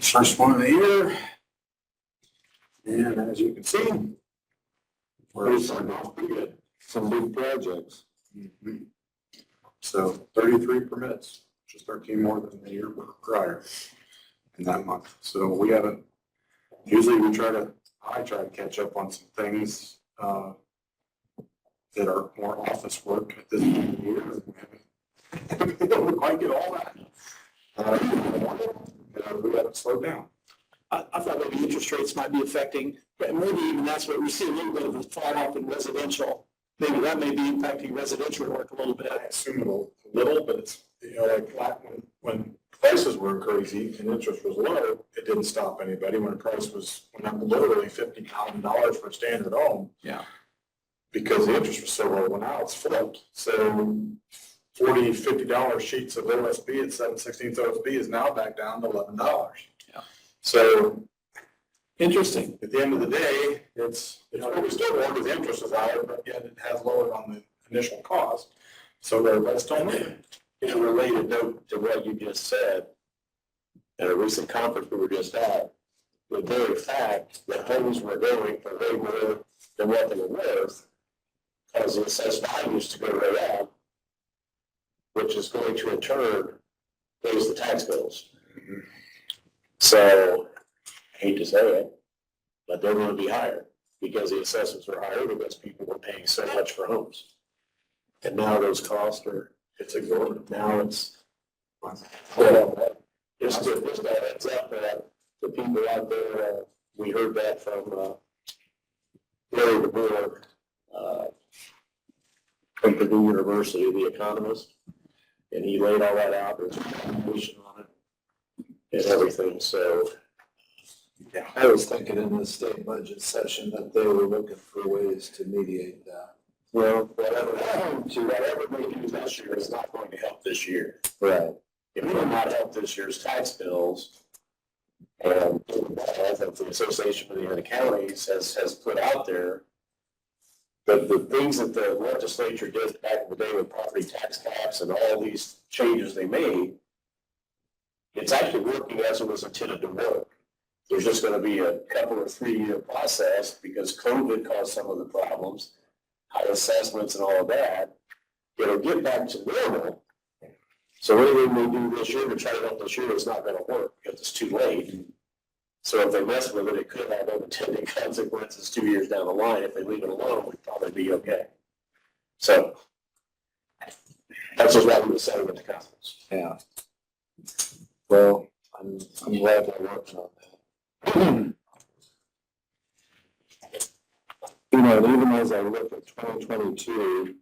First one of the year. And as you can see, we're starting off pretty good. Some big projects. So 33 permits, which is 13 more than the year prior in that month. So we haven't, usually I try to catch up on some things that are more office work at this time of the year. We don't quite get all that. We haven't slowed down. I thought maybe interest rates might be affecting, but maybe even that's what we see a little bit of a fall off in residential. Maybe that may be impacting residential work a little bit. I assume a little, but it's, like flat when prices were crazy and interest was low, it didn't stop anybody. When the price went up literally $50,000 for a standard home. Yeah. Because the interest was so low, now it's flipped. So $40, $50 sheets of OSB at 7/16 OSB is now back down to $11. Yeah. So Interesting. at the end of the day, it's still lower because the interest is higher, but yet it has lowered on the initial cost. So everybody's still moving. In a related note to what you just said, at a recent conference we were just at, the very fact that homes were going for way more than what they were worth, causes assessed values to go way up, which is going to in turn raise the tax bills. So, I hate to say it, but they're going to be higher because the assessments were higher because people were paying so much for homes. And now those costs it's exorbitant. Now it's just a heads up the people out there, we heard that from Larry DeBoer from Purdue University, the economist, and he laid all that out, there's a presentation on it and everything, so. Yeah, I was thinking in the state budget session that they were looking for ways to mediate that. Well, whatever they do this year is not going to help this year. Right. It will not help this year's tax bills. And I think the Association of the Counties has put out there the things that the legislature did back in the day with property tax caps and all these changes they made, it's actually working as it was intended to work. There's just going to be a couple or 3-year process because COVID caused some of the problems, high assessments and all of that. It'll get back to normal. So anything they do this year to try to help this year is not going to work because it's too late. So if they mess with it, it could have unintended consequences 2 years down the line. If they leave it alone, we'd probably be okay. So that's just what we decided with the conference. Yeah. Well, I'm glad they're working on that. And even as I look at 2022,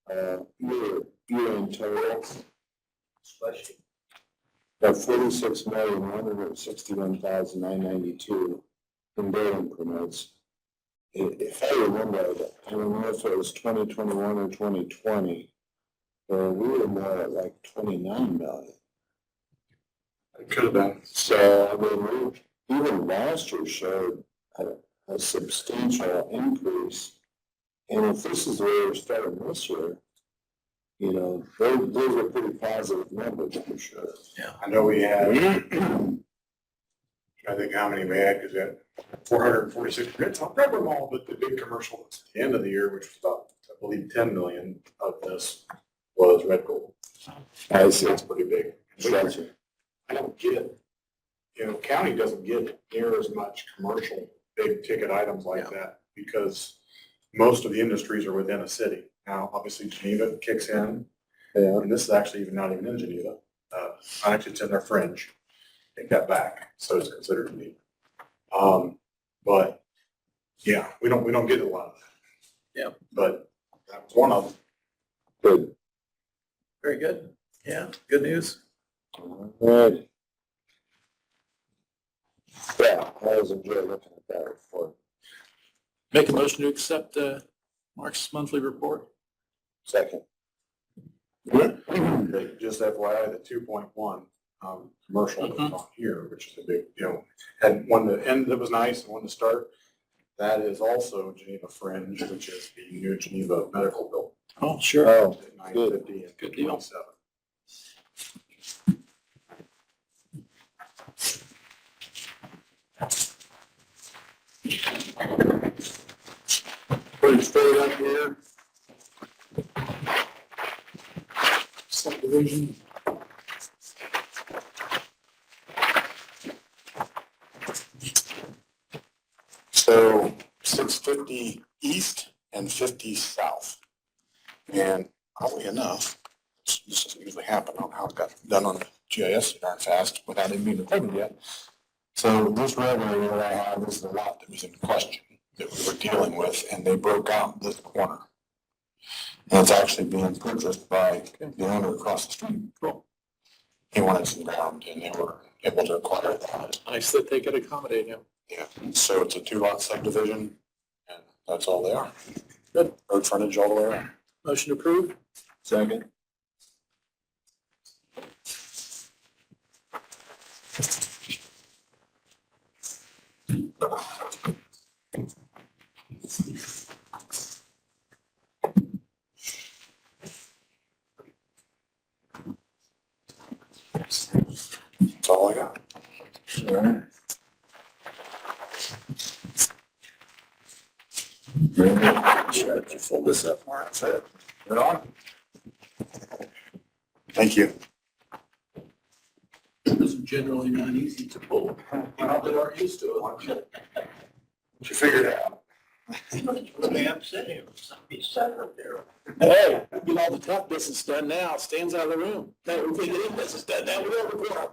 year in total. About 46,161,992 in building permits. If I remember, I don't know if it was 2021 or 2020, we were more at like 29 million. It could have been. So, I mean, even last year showed a substantial increase. And if this is the way we're starting this year, you know, those are pretty positive numbers for sure. I know we had, I think how many we had, because we had 446 grants. I'll remember them all, but the big commercial at the end of the year, which was about, I believe, 10 million of this was red gold. I see. That's pretty big. Gotcha. I don't get, county doesn't get near as much commercial, big ticket items like that because most of the industries are within a city. Now, obviously Geneva kicks in, and this is actually not even in Geneva. Actually, it's in their fringe. Take that back. So it's considered Geneva. But yeah, we don't get a lot of that. Yeah. But that was one of them. Good. Very good. Yeah, good news. All right. Yeah, I always enjoy looking at that report. Make a motion to accept Mark's monthly report. Second. Just FYI, the 2.1 commercial that was on here, which is a big, had one to end that was nice and one to start. That is also Geneva Fringe, which is the new Geneva Medical Building. Oh, sure. Oh, At 950 and Good deal. 27. pretty straight up here. Subdivision. So 650 east and 50 south. And oddly enough, this doesn't usually happen on how it got done on the GIS darn fast without even being recorded yet. So this red area that I have is the lot that was in question that we were dealing with, and they broke out this corner. And it's actually being purchased by the owner across the street. Cool. He wanted some ground and they were able to acquire that. Nice that they could accommodate him. Yeah, so it's a 2-lot subdivision, and that's all they are. Good. Road frontage all the way around. Motion approved. Second. That's all I got. All right. Sure, if you fold this up, Mark. Right on. Thank you. This is generally not easy to pull. Well, they are used to it. You figured it out. I'm sitting, he's sat up there. Hey, get all the tough business done now, stands out of the room. Hey, we're getting any business done now, we're over for.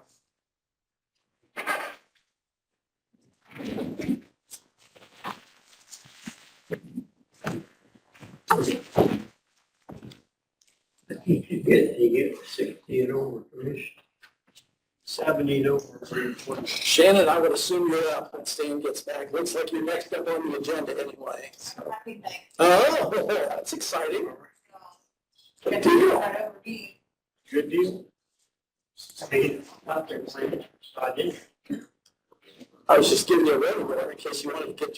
You get 60 and over, Chris. 70 and over. Shannon, I would assume you're up when Stan gets back. Looks like you're next up on the agenda anyway. Happy thing. Oh, that's exciting. Good Get to deal. that over deep. Good deal. Hey, out there, Chris. So I did. I was just giving you a road there in case you wanted to get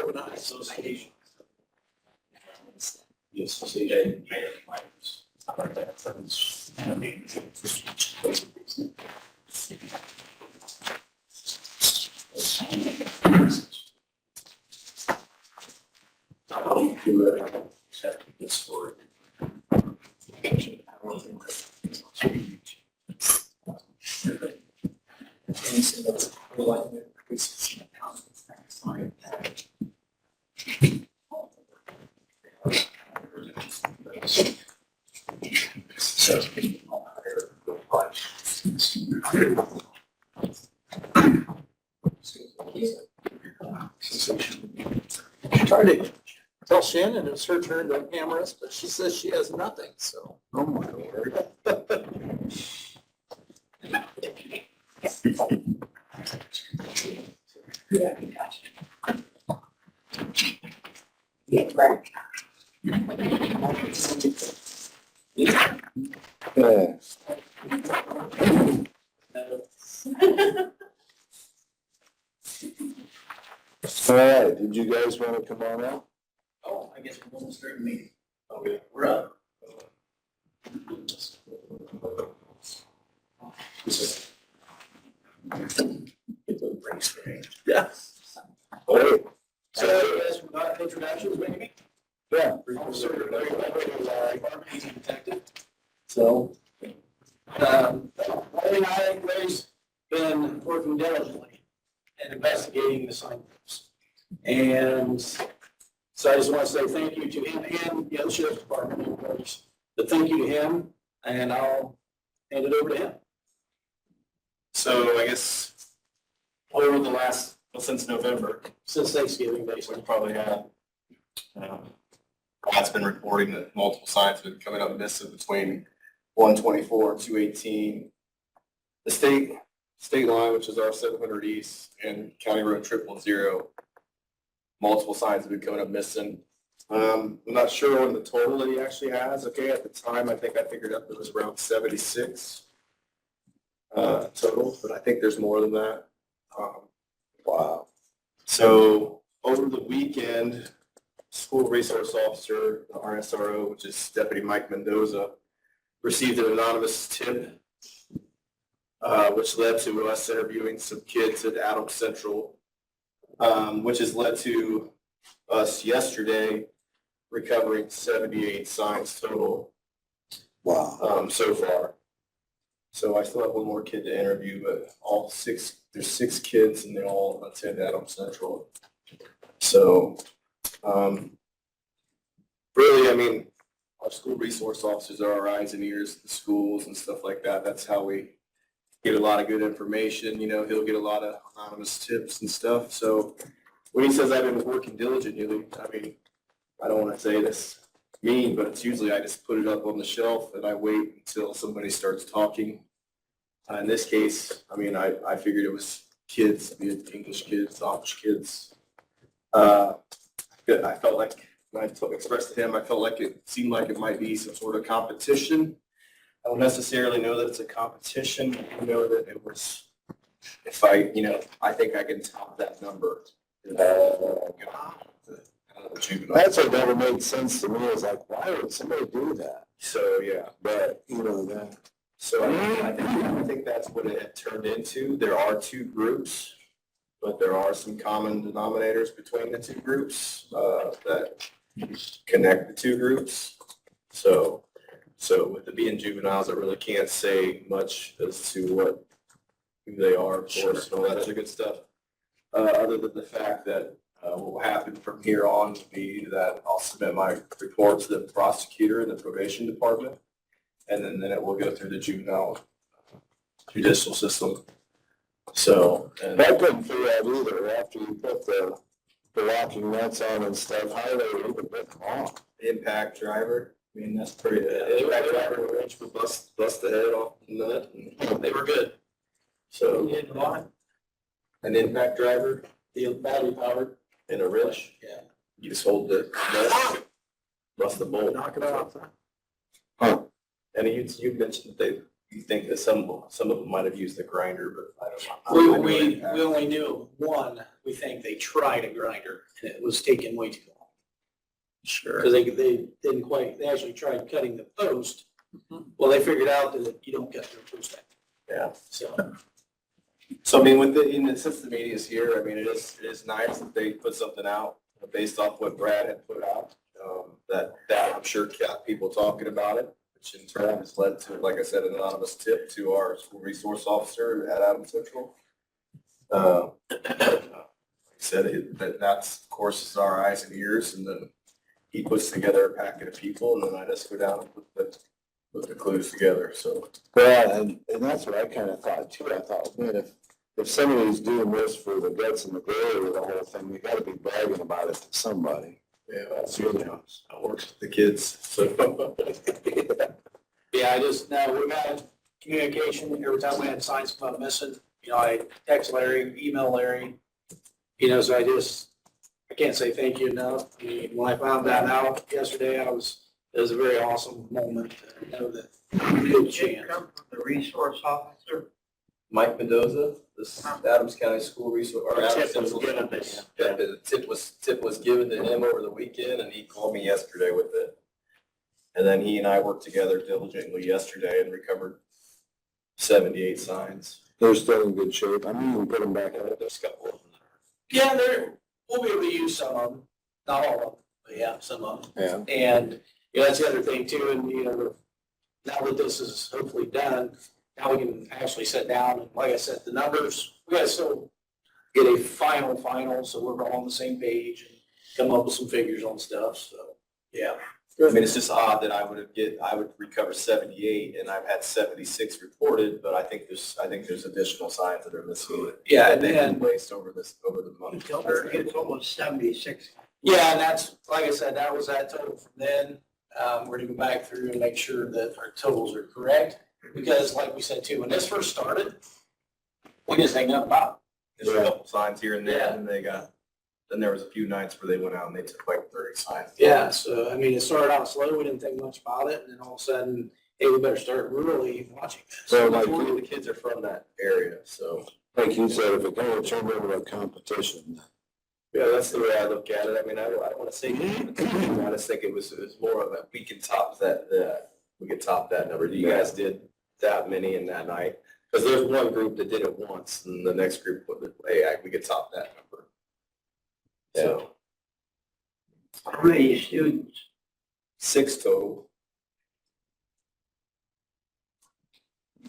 organized. Yes. Try to Tell Shannon it's her turn to hammer us, but she says she has nothing, so. Oh, my word. Yeah. All right, did you guys want to come on out? Oh, I guess we're almost starting the meeting. Okay, we're up. Yeah. Hey, So, you guys got introductions maybe? yeah. Officer Larry Weber, Easy Detective. So, Larry's been working diligently and investigating the sign groups. And so I just want to say thank you to him and the other sheriff's department employees. But thank you to him, and I'll hand it over to him. So I guess over the last, well, since November, Since Thanksgiving, we basically. probably had, Pat's been reporting that multiple signs have been coming up missing between 124 and 218. The state line, which is our 700 East and County Road 000, multiple signs have been coming up missing. I'm not sure on the total that he actually has. Okay, at the time, I think I figured up it was around 76 total, but I think there's more than that. Wow. So over the weekend, school resource officer, the RSRO, which is Deputy Mike Mendoza, received an anonymous tip, which led to us interviewing some kids at Adams Central, which has led to us yesterday recovering 78 signs total so far. So I still have one more kid to interview, but there's 6 kids and they all attend Adams Central. So, really, I mean, our school resource officers are our eyes and ears to the schools and stuff like that. That's how we get a lot of good information. You know, he'll get a lot of anonymous tips and stuff. So when he says I've been working diligently, I mean, I don't want to say this mean, but it's usually I just put it up on the shelf and I wait until somebody starts talking. In this case, I mean, I figured it was kids, be it English kids, Amish kids. I felt like, when I expressed to him, I felt like it seemed like it might be some sort of competition. I don't necessarily know that it's a competition. I know that it was, if I, I think I can top that number. That's what never made sense to me, is like, why would somebody do that? So, yeah. But, that. So I think that's what it had turned into. There are 2 groups, but there are some common denominators between the 2 groups that connect the 2 groups. So with it being juveniles, I really can't say much as to who they are, of course, and all that other good stuff. Other than the fact that what will happen from here on will be that I'll submit my report to the prosecutor and the probation department, and then it will go through the juvenile judicial system. So, and I couldn't figure out either, after you put the locking nuts on and stuff, how they even put them on. impact driver, I mean, that's pretty, impact driver would reach for bust the head off the nut, and they were good. So, You hit the line, an impact driver the battery powered. in a wrench, Yeah. you just hold the nut, bust the bolt. Knock it off. And you mentioned that you think that some of them might have used the grinder, but I don't know. We only knew of one, we think they tried a grinder, and it was taking way too long. Sure. Because they didn't quite, they actually tried cutting the post. Well, they figured out that you don't cut the post out. Yeah. So, I mean, since the media's here, I mean, it is nice that they put something out based off what Brad had put out, that I'm sure got people talking about it, which in turn has led to, like I said, an anonymous tip to our school resource officer at Adams Central. Like I said, that's, of course, is our eyes and ears, and then he puts together a packet of people, and then I just go down and put the clues together, so. Well, and that's what I kind of thought too. I thought, man, if somebody's doing this for the guts and the glory of the whole thing, we gotta be bragging about it to somebody. Yeah, that's good now. It works with the kids, so. Yeah, I just, no, we've had communication every time we had signs come up missing. You know, I text Larry, email Larry. You know, so I can't say thank you enough. I mean, when I found that out yesterday, it was a very awesome moment to know that. Good Did chance. it come from the resource officer? Mike Mendoza, this Adams County School Resource, or Adams Tip was Central. given this. Yeah, the tip was given to him over the weekend, and he called me yesterday with it. And then he and I worked together diligently yesterday and recovered 78 signs. They're still in good shape. I mean, we put them back out. There's a couple of them. Yeah, we'll be able to use some of them, not all of them, but yeah, some of them. Yeah. And, you know, that's the other thing too, and, you know, now that this is hopefully done, now we can actually sit down, and like I said, the numbers, we gotta still get a final, so we're all on the same page and come up with some figures on stuff, so, yeah. I mean, it's just odd that I would recover 78, and I've had 76 reported, but I think there's additional signs that are missing. Yeah, And and they've been placed over the month. Until it's almost 76. Yeah, and that's, like I said, that was that total from then. We're gonna go back through and make sure that our totals are correct, because like we said too, when this first started, we just hang up about There's a couple signs here and there, Yeah. and then there was a few nights where they went out and they took like 30 signs. Yeah, so, I mean, it started out slow, we didn't think much about it, and then all of a sudden, hey, we better start really watching this. So The like majority of you, the kids are from that area, so. like you said, if it kind of turned into a competition, Yeah, that's the way I look at it. I mean, I don't want to say, I just think it was more of a, we can top that number. You guys did that many in that night. Because there's one group that did it once, and the next group, hey, we could top that number. So, How many students? 6 total.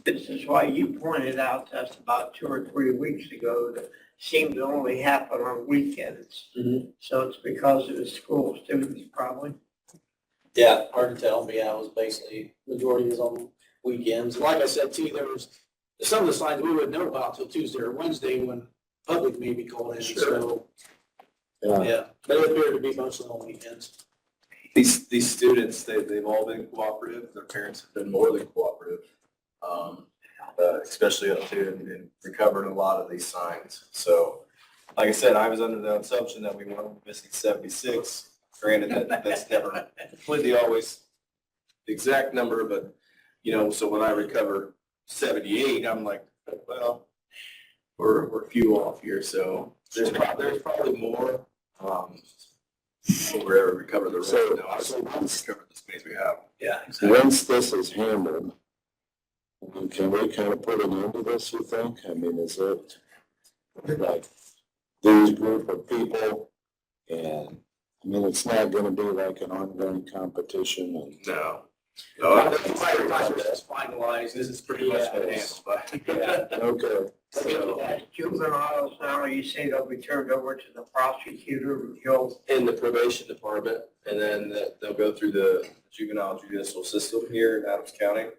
This is why you pointed out to us about 2 or 3 weeks ago that seemed to only happen on weekends. Mhm. So it's because of the school students probably. Yeah, hard to tell, but yeah, it was basically, majority was on weekends. And like I said too, there was, some of the signs we wouldn't know about till Tuesday or Wednesday when public may be called in, so, yeah. yeah. But it appeared to be mostly on weekends. These students, they've all been cooperative. Their parents have been more than cooperative. Especially up to and recovering a lot of these signs. So, like I said, I was under the assumption that we were missing 76. Granted, that's never completely always the exact number, but, you know, so when I recover 78, I'm like, well, we're a few off here, so there's probably more. If we ever recover the rest, So- no, I so once- recover as many as we have. Yeah, Once this is handled, can we kind of put an end to this, you think? I mean, is it like these group of people? And, I mean, it's not gonna be like an ongoing competition and. No. By the time this is finalized, this is pretty much been handled. handled, but. Okay. So, Juveniles now, you say they'll be turned over to the prosecutor, Joe. in the probation department, and then they'll go through the juvenile judicial system here in Adams County.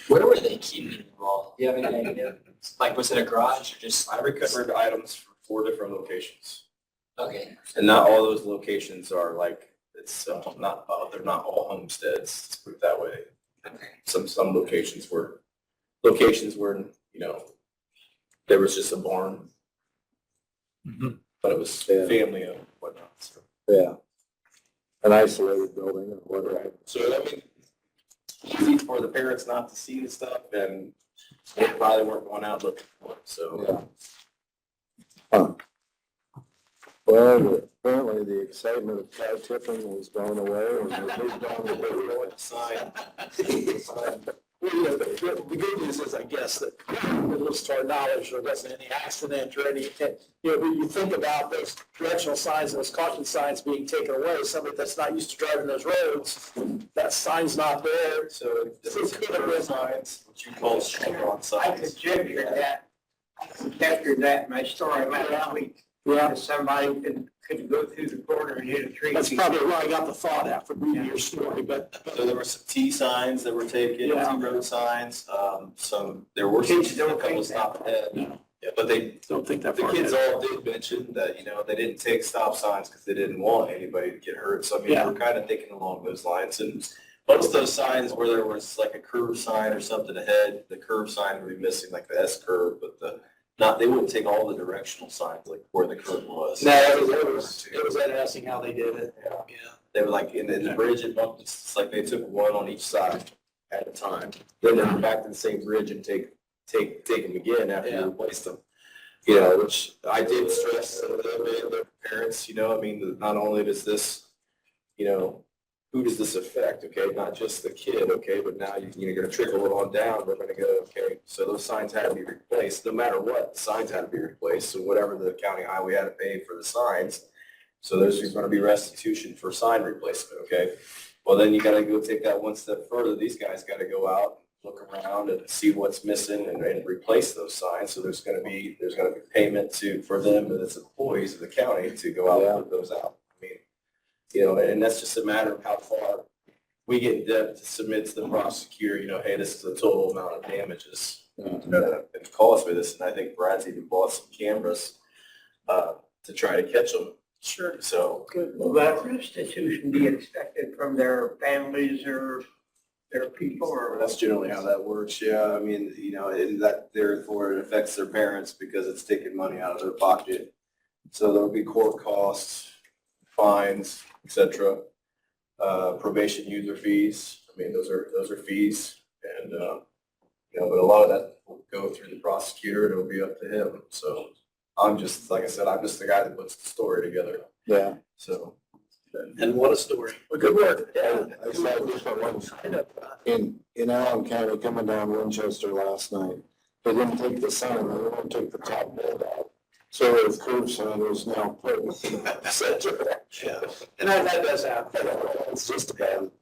Where were they keeping them all? Do you have any idea? Like, was it a garage or just? I recovered items from 4 different locations, Okay. and not all those locations are like, it's not, they're not all homesteads, let's put it that way. Okay. Some locations were, you know, there was just a barn. But it was family and whatnot, so. Yeah. An isolated building or whatever. So, I mean, easy for the parents not to see the stuff, and they probably weren't going out looking for it, so. Yeah. Huh. Well, apparently the excitement of cow tipping was going away and we moved on to the Sign. Well, you know, the good news is, I guess, that at least to our knowledge, there wasn't any accident or any, you know, when you think about those directional signs, those caution signs being taken away, somebody that's not used to driving those roads, that sign's not there. So, this is signs, what you call on I signs. conjectured that. I conjectured that in my story last week. Yeah, Somebody could go through the corner and hit a tree. that's probably where I got the thought after reading your story, but. So there were some T signs that were taken, T Yeah. road signs, there were some, Kids don't a couple think stop ahead. Yeah, but they, Don't think that the far. kids all did mention that, you know, they didn't take stop signs because they didn't want anybody to get hurt. So I mean, Yeah. we're kind of thinking along those lines. And most of those signs where there was like a curve sign or something ahead, the curve sign would be missing, like the S curve, but they wouldn't take all the directional signs like where the curve was. No, it was interesting how they did it. Yeah. They were like, in the bridge, it's like they took one on each side at a time. Then they went back to the same bridge and take them again after you replaced them. You know, which I did stress to them and their parents, you know, I mean, not only does this, you know, who does this affect, okay? Not just the kid, okay, but now you're gonna trickle it on down, we're gonna go, okay, so those signs had to be replaced, no matter what, the signs had to be replaced, so whatever the county highway had to pay for the signs, so there's gonna be restitution for sign replacement, okay? Well, then you gotta go take that one step further, these guys gotta go out, look around and see what's missing and replace those signs, so there's gonna be payment for them as employees of the county to go out and put those out. I mean, you know, and that's just a matter of how far we get in depth to submit to the prosecutor, you know, hey, this is the total amount of damages. It caused me this, and I think Brad's even bought some cameras to try to catch them. Sure. So, Will that restitution be expected from their families or their people, or? that's generally how that works, yeah. I mean, you know, and that therefore it affects their parents because it's taking money out of their pocket. So there'll be court costs, fines, et cetera, probation user fees. I mean, those are fees, and you know, but a lot of that will go through the prosecutor, and it'll be up to him. So I'm just, like I said, I'm just the guy that puts the story together. Yeah. So. And what a story. Well, good work. Yeah. I saw a different one in Allen County coming down Winchester last night. They didn't take the sign, they only took the top board out. So the curve sign is now put in the center. Yeah. And that does happen. It's just about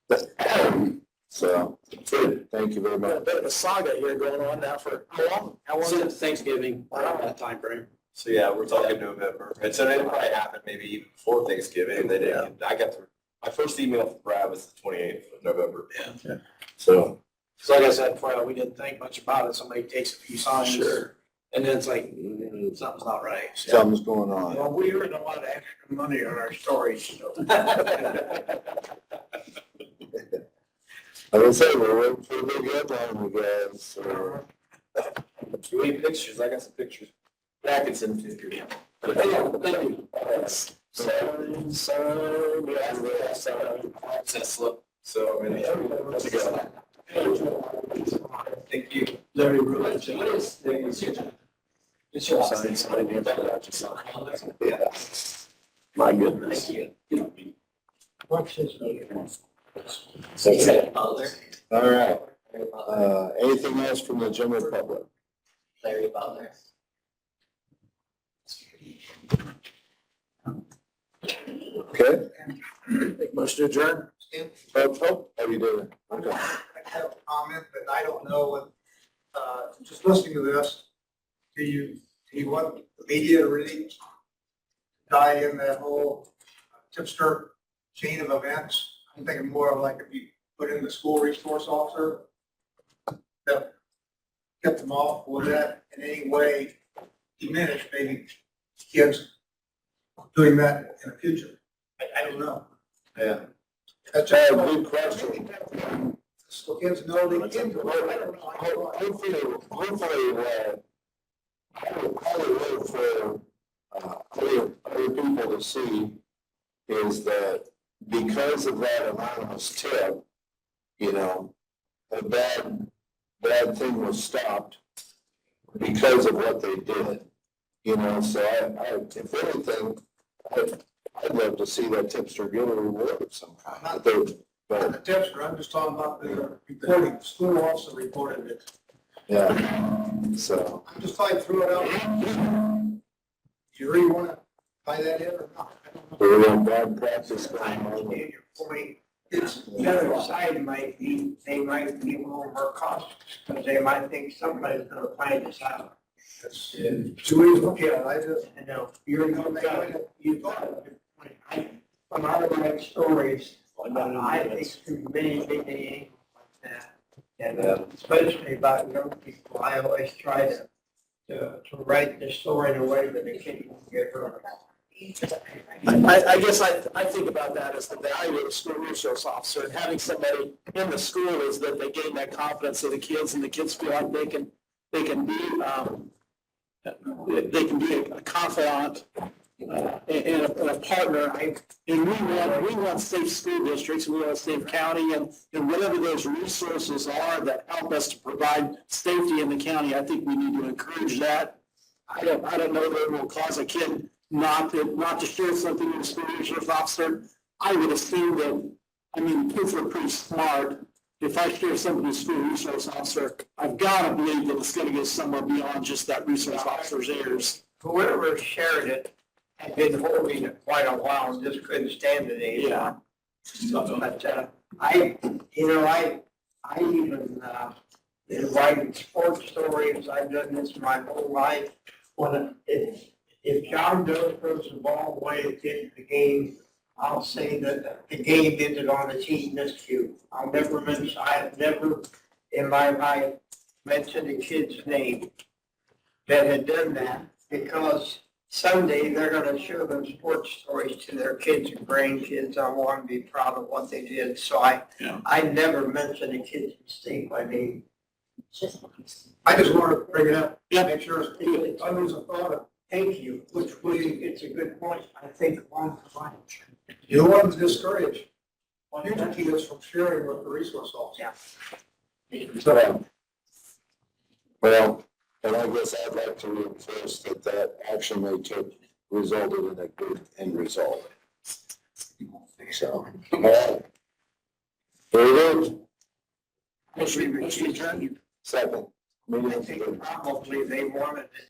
that. So, good, thank you very A much. bit of a saga here going on now for how long? How long? Since Thanksgiving, around that time frame. So yeah, we're talking November, and so it probably happened maybe even before Thanksgiving, and they didn't, my first email from Brad was the 28th of November. Yeah. So. So like I said before, we didn't think much about it. Somebody takes a few signs. Sure. And then it's like, something's not right. So. Something's going on. Well, we earn a lot of extra money on our storage, so. Like I said, we're waiting for the big headline, you guys, so. You need pictures? I got some pictures. Yeah, I can send them to you. Thank you. Slip. So, I mean, let's go. Thank you. Larry Rutledge. It's your sign. Yeah. My goodness. What's his name? Butler. All right, anything else from the general public? Larry Butler. Okay, Motion to adjourn? how you doing? Okay. I have a comment, but I don't know what, just listening to this, do you want the media to really die in that whole tipster chain of events? I'm thinking more of like if you put in the school resource officer that kept them off, will that in any way diminish maybe kids doing that in the future? I don't know. Yeah. That's just a good question. So kids know they can do it. I don't know. Hopefully, I would look for, other people to see is that because of that anonymous tip, you know, a bad thing was stopped because of what they did. You know, so if anything, I'd love to see that tipster get a reward of some kind. Not But the tipster, I'm just talking about the reporting, the school also reported it. yeah, so. I'm just trying to throw it out. Do you really want to tie that in or not? We're in bad practice going I on. understand your point. It's the other side might be, they might be a little more cautious, because they might think somebody's gonna find this out. Two ways to look at it, I just, I know, you've got a good point. From our life stories, I think through many angles like that. And especially about young people, I always try to to write the story in a way that the kid won't get hurt. I guess I think about that as the value of a school resource officer, and having somebody in the school is that they gain that confidence of the kids, and the kids feel like they can be a confidant and a partner. And we want safe school districts, we want a safe county, and whatever those resources are that help us to provide safety in the county, I think we need to encourage that. I don't know that it will cause a kid not to share something with a school resource officer. I would assume that, I mean, kids are pretty smart. If I share something with a school resource officer, I've got to believe that it's going to go somewhere beyond just that resource officer's ears. Whoever shared it had been holding it quite a while and just couldn't stand it anymore. But, I even, in writing sports stories, I've done this my whole life. If John Doe throws the ball away at the end of the game, I'll say that the game ended on a team miscue. I have never in my life mentioned a kid's name that had done that, because someday they're gonna show them sports stories to their kids and grandkids. I want to be proud of what they did, so I never mentioned a kid's mistake by name. I just wanted to bring it up, Yeah. make sure it's others have thought of. Thank you, it's a good point, I think along the line. You don't want to discourage future kids from sharing with the resource officer. So, well, and I guess I'd like to reinforce that action they took resulted in a good end result. So, all right. Very good. Motion adjourned. Second. I think probably they wanted it